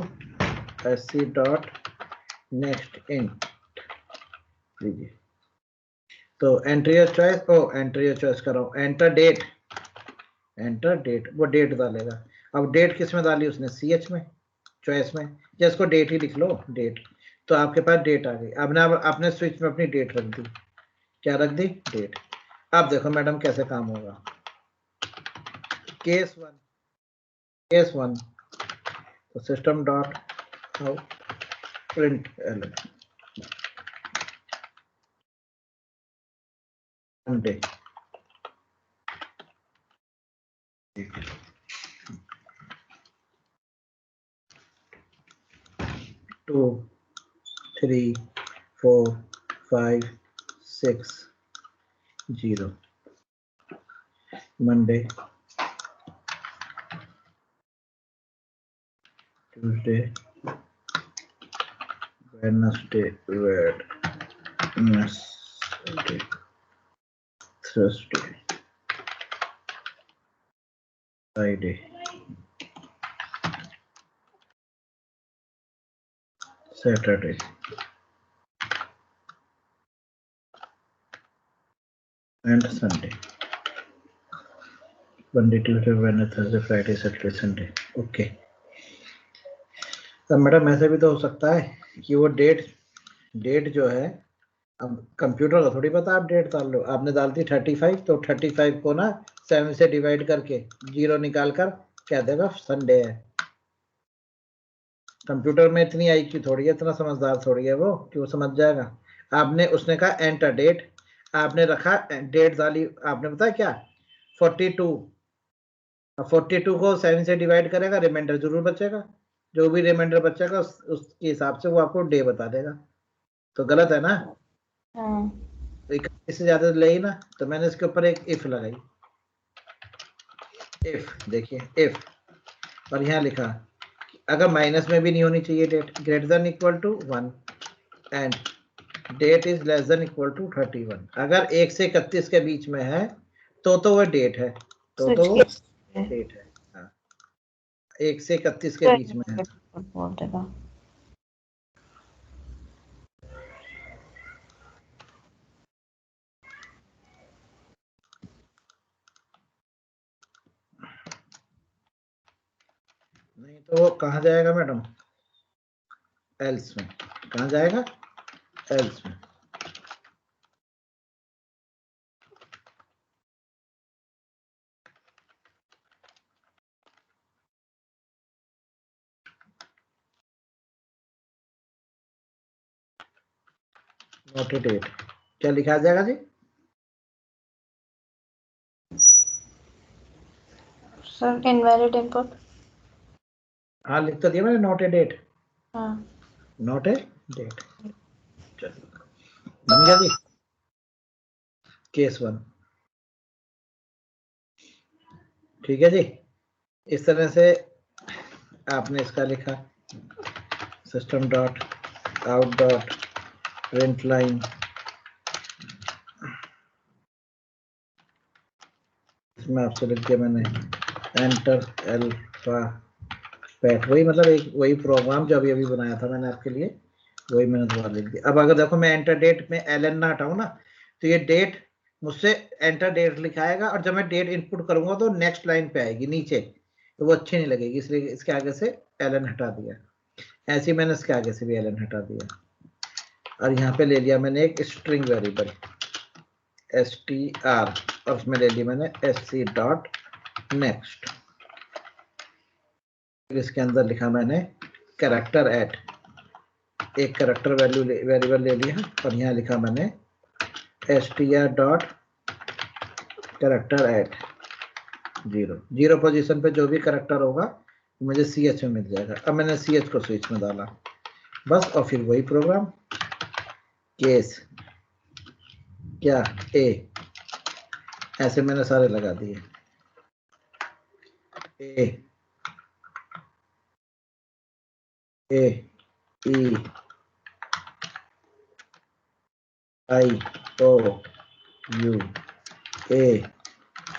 sc dot next int लीजिए। तो enter your choice, enter your choice कर रहा हूँ, एंटर डेट, वो डेट डालेगा। अब डेट किस में डाली उसने, CH में, चॉइस में, या इसको डेट ही लिख लो, डेट। तो आपके पास डेट आ गई। आपने स्विच में अपनी डेट रख दी, क्या रख दी, डेट। अब देखो मैडम कैसे काम होगा। केस वन, तो system dot out print L day, 2 3 4 5 6 0 Monday, Tuesday, Wednesday, Thursday, Friday, Saturday, and Sunday. Monday, Tuesday, Wednesday, Thursday, Friday, Saturday, Sunday. Okay. अब मैडम ऐसे भी तो हो सकता है कि वो डेट जो है, अब कंप्यूटर को थोड़ी पता आप डेट डाल लो, आपने डाल दी 35, तो 35 को ना 7 से डिवाइड करके 0 निकाल कर क्या देगा, संडे है। कंप्यूटर में इतनी IQ थोड़ी है, इतना समझदार थोड़ी है वो कि वो समझ जाएगा। उसने कहा एंटर डेट, आपने रखा डेट डाली, आपने बताया क्या 42, 42 को 7 से डिवाइड करेगा, रिमाइंडर जरूर बचेगा, जो भी रिमाइंडर बचेगा उसके हिसाब से वो आपको डे बता देगा। तो गलत है ना, तो 31 से ज्यादा ले ही ना, तो मैंने इसके ऊपर एक इफ लगाई, इफ देखिए इफ, और यहाँ लिखा अगर माइनस में भी नहीं होनी चाहिए date, greater than equal to 1 and date is less than equal to 31। अगर 1 से 31 के बीच में है तो वो डेट है, तो वो डेट है। हाँ, 1 से 31 के बीच में है। बोल देगा। नहीं तो वो कहाँ जाएगा मैडम, एल्स में। कहाँ जाएगा, एल्स में। नोट डेट क्या लिखा जाएगा जी, सर इनवैलिड इनपुट। हाँ लिख तो दिया मैंने, नोट ए डेट, हाँ नोट ए डेट। चलो बन गया जी, केस 1। ठीक है जी, इस तरह से आपने इसका लिखा, system dot out dot print line, इसमें आपसे लिख दिया मैंने एंटर अल्फा पैट, वही मतलब वही प्रोग्राम जो अभी बनाया था मैंने आपके लिए, वही मैंने दोबारा लिख दिया। अब अगर देखो मैं एंटर डेट में ln ना हटाऊं ना, तो ये डेट मुझसे एंटर डेट लिखाएगा, और जब मैं डेट इनपुट करूंगा तो नेक्स्ट लाइन पे आएगी नीचे, तो वो अच्छी नहीं लगेगी, इसलिए इसके आगे से ln हटा दिया। ऐसे ही मैंने इसके आगे से भी ln हटा दिया, और यहाँ पे ले लिया मैंने एक स्ट्रिंग वेरिएबल str, और उसमें ले लिया मैंने sc डॉट नेक्स्ट, इसके अंदर लिखा मैंने कैरेक्टर एट, एक कैरेक्टर वैल्यू वेरिएबल ले लिया, और यहाँ लिखा मैंने str dot character eight 0 position पे जो भी कैरेक्टर होगा मुझे CH में मिल जाएगा। अब मैंने CH को स्विच में डाला बस, और फिर वही प्रोग्राम, केस क्या ए, ऐसे मैंने सारे लगा दिए, ए E I O U, A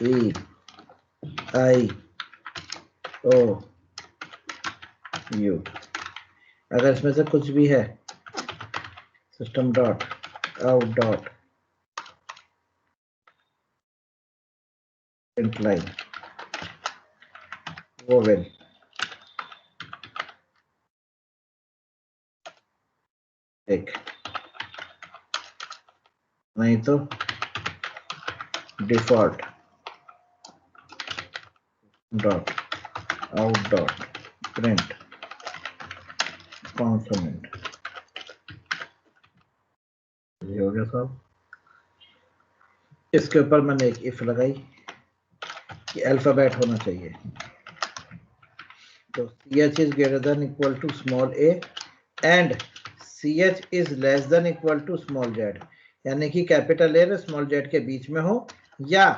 E I O you. अगर इसमें से कुछ भी है, system dot out dot print line vowel एक, नहीं तो default dot out dot print consonant. ये हो गया साहब। इसके ऊपर मैंने एक इफ लगाई कि अल्फाबेट होना चाहिए, तो ch is greater than equal to small a and ch is less than equal to small z, यानी कि कैपिटल ए और स्मॉल z के बीच में हो, या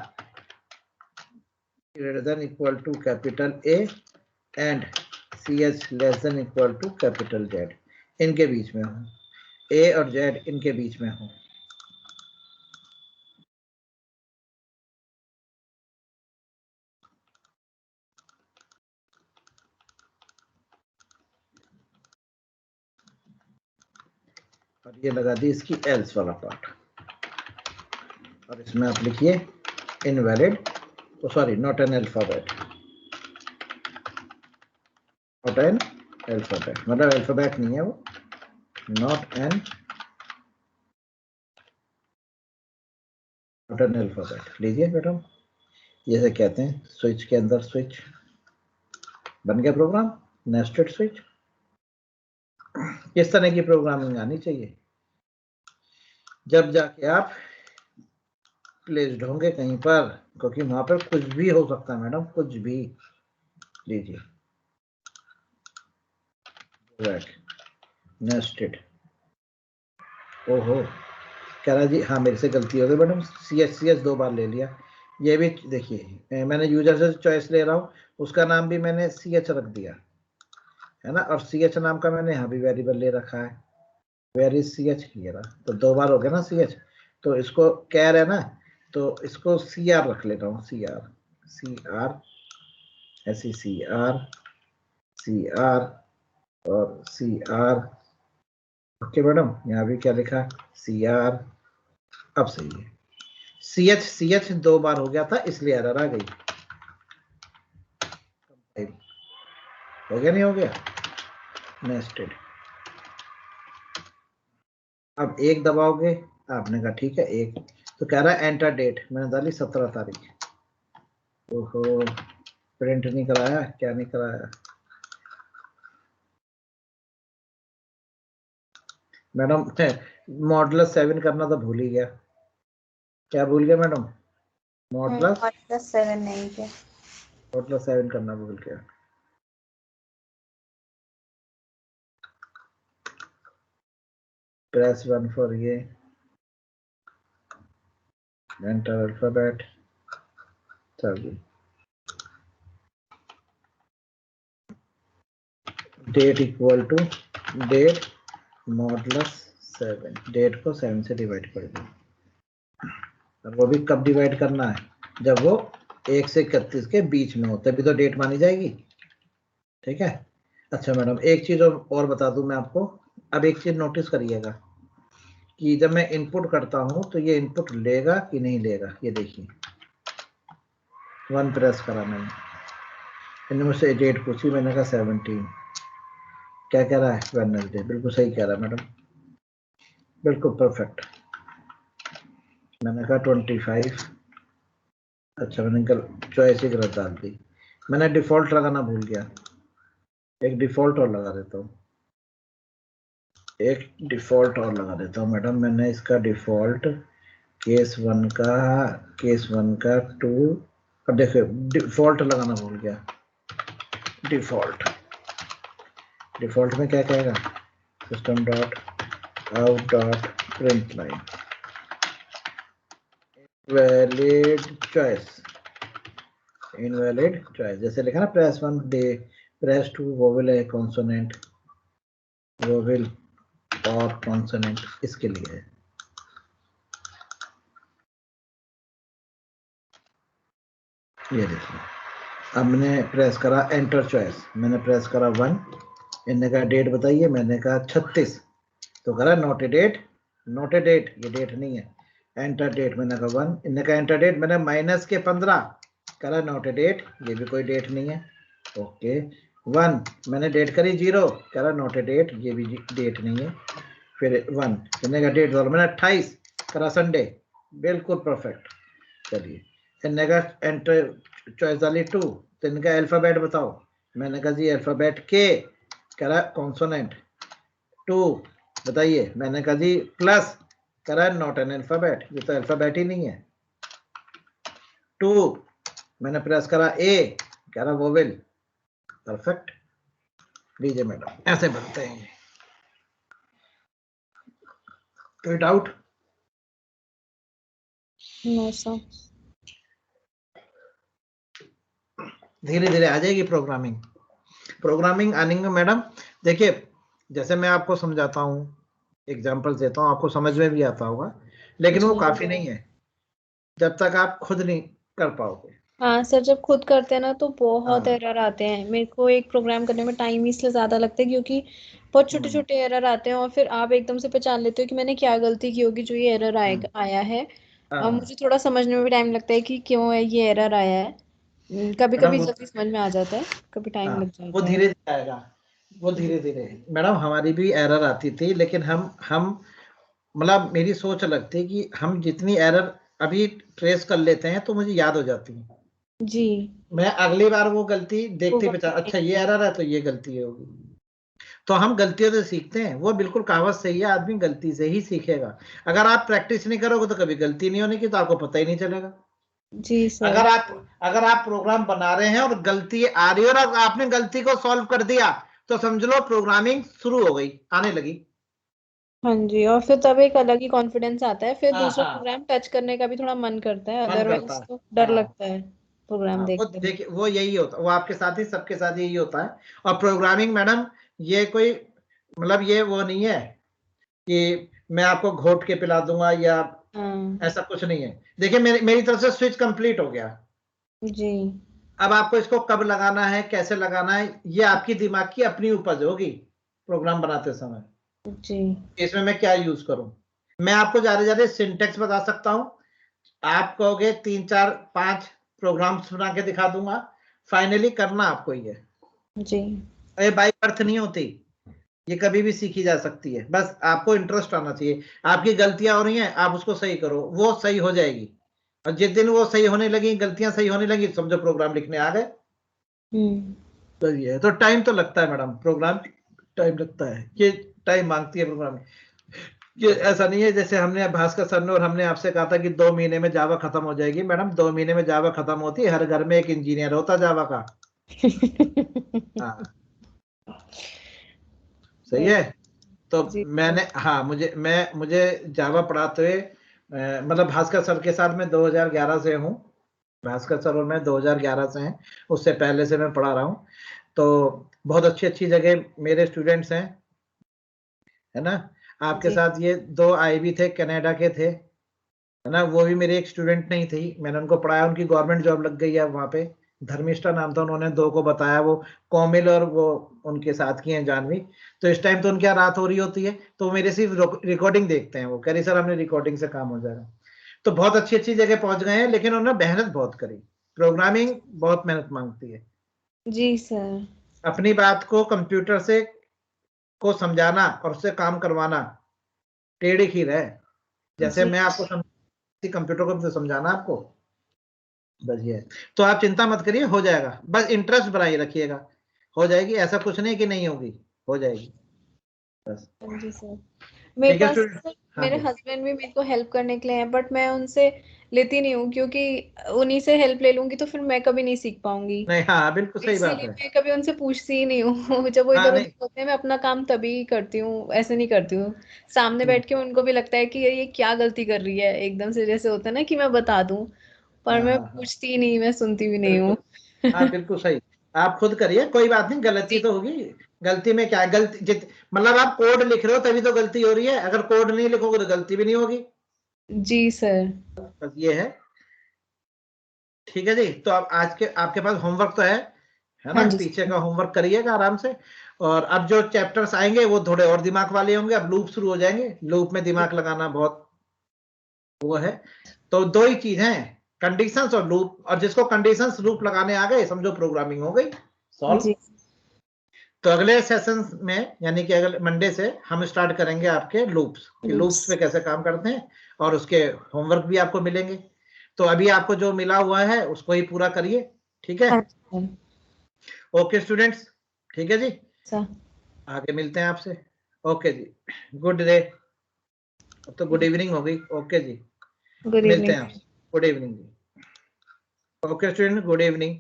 greater than equal to capital A and ch less than equal to capital z, इनके बीच में हो, a और z इनके बीच में हो। और ये लगा दी इसकी एल्स वाला पार्ट, और इसमें आप लिखिए इनवैलिड, तो sorry not an alphabet, not an alphabet, मतलब अल्फाबेट नहीं है वो, नॉट एन अल्फाबेट। लीजिए मैडम, जैसे कहते हैं स्विच के अंदर स्विच, बन गया प्रोग्राम नेस्टेड स्विच। किस तरह की प्रोग्रामिंग आनी चाहिए, जब जाके आप प्लेस्ड होंगे कहीं पर, क्योंकि वहां पर कुछ भी हो सकता है मैडम, कुछ भी। लीजिए नेस्टेड, ओहो कह रहा जी, हाँ मेरे से गलती हो गई मैडम, ch 2 बार ले लिया। ये भी देखिए मैंने यूजर से चॉइस ले रहा हूँ, उसका नाम भी मैंने ch रख दिया है ना, और ch नाम का मैंने यहाँ भी वेरिएबल ले रखा है, वेर इज ch, ये रहा, तो 2 बार हो गया ना ch, तो इसको कैर है ना, तो इसको cr रख लेता हूँ, cr ऐसी cr और cr। ओके मैडम, यहाँ भी क्या लिखा cr, अब सही है। ch 2 बार हो गया था इसलिए एरर आ गई, हो गया नहीं हो गया नेस्टेड। अब एक दबाओगे, आपने कहा ठीक है एक, तो कह रहा है एंटर डेट, मैंने डाली 17 तारीख। ओहो प्रिंट नहीं कराया, क्या नहीं कराया मैडम, मॉडुलस 7 करना तो भूल ही गया। क्या भूल गया मैडम? मॉडुलस 7 नहीं क्या? मॉडुलस 7 करना भूल गया। प्रेस 1 फॉर ये, एंटर अल्फाबेट, चलिए date equal to date modulus 7, date को 7 से डिवाइड कर दो, और वो भी कब डिवाइड करना है, जब वो 1 से 31 के बीच में हो, तभी तो डेट मानी जाएगी। ठीक है, अच्छा मैडम एक चीज और बता दूं मैं आपको, अब एक चीज नोटिस करिएगा कि जब मैं इनपुट करता हूं तो ये इनपुट लेगा कि नहीं लेगा। ये देखिए 1 प्रेस करा मैंने, इनमें से डेट पूछी, मैंने कहा 17, क्या कह रहा है वेडनेसडे, बिल्कुल सही कह रहा है मैडम, बिल्कुल परफेक्ट। मैंने कहा 25, अच्छा मैंने चॉइस ही गलत डाल दी, मैंने डिफॉल्ट लगाना भूल गया, एक डिफॉल्ट और लगा देता हूँ, एक डिफॉल्ट और लगा देता हूँ मैडम। मैंने इसका डिफॉल्ट केस 1 का 2, अब देखो डिफॉल्ट लगाना भूल गया, डिफॉल्ट में क्या कहेगा, system dot out dot print line invalid choice, जैसे लिखा ना प्रेस 1 डे, प्रेस 2 वोवेल है कॉन्सोनेंट, वोवेल और कॉन्सोनेंट, इसके लिए है। ये देखिए अब मैंने प्रेस करा एंटर चॉइस, मैंने प्रेस करा 1, इनने कहा डेट बताइए, मैंने कहा 36, तो कह रहा not a date, not a date, ये डेट नहीं है, एंटर डेट, मैंने कहा 1, इनने कहा एंटर डेट, मैंने -15, करा नॉट ए डेट, ये भी कोई डेट नहीं है। ओके 1 मैंने डेट करी 0, करा नॉट ए डेट, ये भी डेट नहीं है। फिर 1 इन्हें का डेट मैंने 28 करा संडे, बिल्कुल परफेक्ट। चलिए इन्हें का एंटर चॉइस वाली 2, तो इनका अल्फाबेट बताओ। मैंने कहा जी अल्फाबेट के, करा कॉन्सोनेंट 2 बताइए। मैंने कहा जी प्लस, करा नॉट एन अल्फाबेट, ये तो अल्फाबेट ही नहीं है। 2 मैंने प्रेस करा ए, करा वोवेल, परफेक्ट। लीजिए मैडम ऐसे बनते हैं। कोई डाउट? No sir. धीरे धीरे आ जाएगी प्रोग्रामिंग। प्रोग्रामिंग आने में मैडम देखिए, जैसे मैं आपको समझाता हूँ, एग्जांपल्स देता हूँ, आपको समझ में भी आता होगा, लेकिन वो काफी नहीं है जब तक आप खुद नहीं कर पाओगे। हाँ सर, जब खुद करते हैं ना तो बहुत हाँ। एरर आते हैं। मेरे को एक प्रोग्राम करने में टाइम इसलिए ज्यादा लगता है क्योंकि बहुत छोटे छोटे एरर आते हैं और फिर आप एकदम से पहचान लेते हो कि मैंने क्या गलती की होगी जो ये एरर आया है। हाँ। मुझे थोड़ा समझने में भी टाइम लगता है कि क्यों है ये एरर आया है। कभी मैडम कभी वो, जल्दी समझ में आ जाता है, कभी टाइम लग वो जाता है। धीरे धीरे आएगा, वो धीरे धीरे। मैडम हमारी भी एरर आती थी, लेकिन हम मतलब मेरी सोच अलग थी कि हम जितनी एरर अभी ट्रेस कर लेते हैं तो मुझे याद हो जाती है। जी। मैं अगली बार वो गलती देखते ही वो अच्छा ये एरर है तो ये गलती होगी। तो हम गलतियों से सीखते हैं, वो बिल्कुल कहावत सही है, आदमी गलती से ही सीखेगा। अगर आप प्रैक्टिस नहीं करोगे तो कभी गलती नहीं होने की, तो आपको पता ही नहीं चलेगा। जी सर। अगर आप प्रोग्राम बना रहे हैं और गलती आ रही है और आपने गलती को सॉल्व कर दिया, तो समझ लो प्रोग्रामिंग शुरू हो गई, आने लगी। हाँ जी, और फिर तब एक अलग ही कॉन्फिडेंस आता है, फिर हाँ दूसरा हाँ, प्रोग्राम टच करने का भी थोड़ा मन करता है, मन करता अदरवाइज है। तो डर हाँ लगता है प्रोग्राम हाँ, वो देखते में। देखिए वो यही होता, वो आपके साथ ही सबके साथ यही होता है। और प्रोग्रामिंग मैडम ये कोई मतलब ये वो नहीं है कि मैं आपको घोट के पिला दूंगा या हाँ ऐसा कुछ नहीं है। देखिए मेरी तरफ से स्विच कंप्लीट हो गया। जी। अब आपको इसको कब लगाना है, कैसे लगाना है, ये आपकी दिमाग की अपनी उपज होगी प्रोग्राम बनाते समय। जी इसमें मैं क्या यूज करूं, मैं आपको ज्यादा ज्यादा सिंटेक्स बता सकता हूं, आप कहोगे 3 4 5 प्रोग्राम्स बना के दिखा दूंगा। फाइनली करना आपको ही है। जी ये बाय बर्थ नहीं होती, ये कभी भी सीखी जा सकती है, बस आपको इंटरेस्ट आना चाहिए। आपकी गलतियां हो रही हैं, आप उसको सही करो, वो सही हो जाएगी। और जिस दिन वो सही होने लगी, गलतियां सही होने लगी, समझो प्रोग्राम लिखने आ गए। तो ये तो टाइम तो लगता है मैडम, प्रोग्राम टाइम लगता है, ये टाइम मांगती है प्रोग्राम। ये ऐसा नहीं है जैसे हमने भास्कर सर ने और हमने आपसे कहा था कि 2 महीने में जावा खत्म हो जाएगी। मैडम 2 महीने में जावा खत्म होती है? हर घर में एक इंजीनियर होता जावा का। हाँ सही है। तो जी मैंने हाँ मुझे जावा पढ़ाते हुए मतलब भास्कर सर के साथ मैं 2011 से हूँ। भास्कर सर और मैं 2011 से हैं, उससे पहले से मैं पढ़ा रहा हूँ। तो बहुत अच्छी अच्छी जगह मेरे स्टूडेंट्स हैं, है ना। आपके जी साथ ये 2 आए भी थे, कनाडा के थे, है ना। वो भी मेरे एक स्टूडेंट नहीं थी, मैंने उनको पढ़ाया, उनकी गवर्नमेंट जॉब लग गई है वहाँ पे। धर्मिष्ठा नाम था, उन्होंने 2 को बताया, वो कोमिल और वो उनके साथ की हैं जानवी। तो इस टाइम तो उनकी रात हो रही होती है, तो मेरे सिर्फ रिकॉर्डिंग देखते हैं। वो कह रही सर हमने रिकॉर्डिंग से काम हो जाएगा। तो बहुत अच्छी अच्छी जगह पहुंच गए हैं, लेकिन उन्होंने मेहनत बहुत करी। प्रोग्रामिंग बहुत मेहनत मांगती है। जी सर। अपनी बात को कंप्यूटर से को समझाना और उससे काम करवाना टेढ़ी खीर है। जैसे जी मैं आपको कंप्यूटर को तो समझाना आपको, बस ये है। तो आप चिंता मत करिए, हो जाएगा, बस इंटरेस्ट बनाए रखिएगा, हो जाएगी। ऐसा कुछ नहीं कि नहीं होगी, हो जाएगी बस। हाँ जी सर। मेरे ठीक है पास स्टूडेंट। सर हाँ मेरे जी। हस्बैंड भी मेरे को हेल्प करने के लिए हैं, बट मैं उनसे लेती नहीं हूँ क्योंकि उन्हीं से हेल्प ले लूंगी तो फिर मैं कभी नहीं सीख पाऊंगी। नहीं हाँ बिल्कुल सही बात इसीलिए है। मैं कभी उनसे पूछती ही नहीं हूँ। जब वो हाँ इधर नहीं। उधर होते हैं मैं अपना काम तभी करती हूँ, ऐसे नहीं करती हूँ। सामने हम्म, बैठ के उनको भी लगता है कि ये क्या गलती कर रही है, एकदम से जैसे होता है ना कि मैं बता दूं, पर हाँ मैं हाँ हाँ पूछती ही नहीं, मैं सुनती भी नहीं हूँ। बिल्कुल। हाँ बिल्कुल सही। आप खुद करिए, कोई बात नहीं, गलती जी तो होगी। गलती में क्या है, गलती मतलब आप कोड लिख रहे हो तभी तो गलती हो रही है, अगर कोड नहीं लिखोगे तो गलती भी नहीं होगी। जी सर। बस ये है। ठीक है जी। तो अब आज के आपके पास होमवर्क तो है हाँ ना। जी पीछे सर। का होमवर्क करिएगा आराम से। और अब जो चैप्टर्स आएंगे वो थोड़े और दिमाग वाले होंगे, अब लूप शुरू हो जाएंगे, लूप में जी दिमाग लगाना बहुत वो है। तो 2 ही चीज हैं, कंडीशंस और लूप, और जिसको कंडीशंस लूप लगाने आ गए समझो प्रोग्रामिंग हो गई सॉल्व। जी तो अगले सेशन में यानी कि अगले मंडे से हम स्टार्ट करेंगे आपके लूप्स, कि लूप्स पे कैसे काम करते हैं, और उसके होमवर्क भी आपको मिलेंगे। तो अभी आपको जो मिला हुआ है उसको ही पूरा करिए, ठीक है? ओके स्टूडेंट्स, ठीक है जी, सर। आगे मिलते हैं आपसे। ओके जी, गुड डे, तो गुड इवनिंग हो गई। ओके जी, गुड मिलते इवनिंग। हैं आपसे। गुड इवनिंग जी। Okay student, good evening.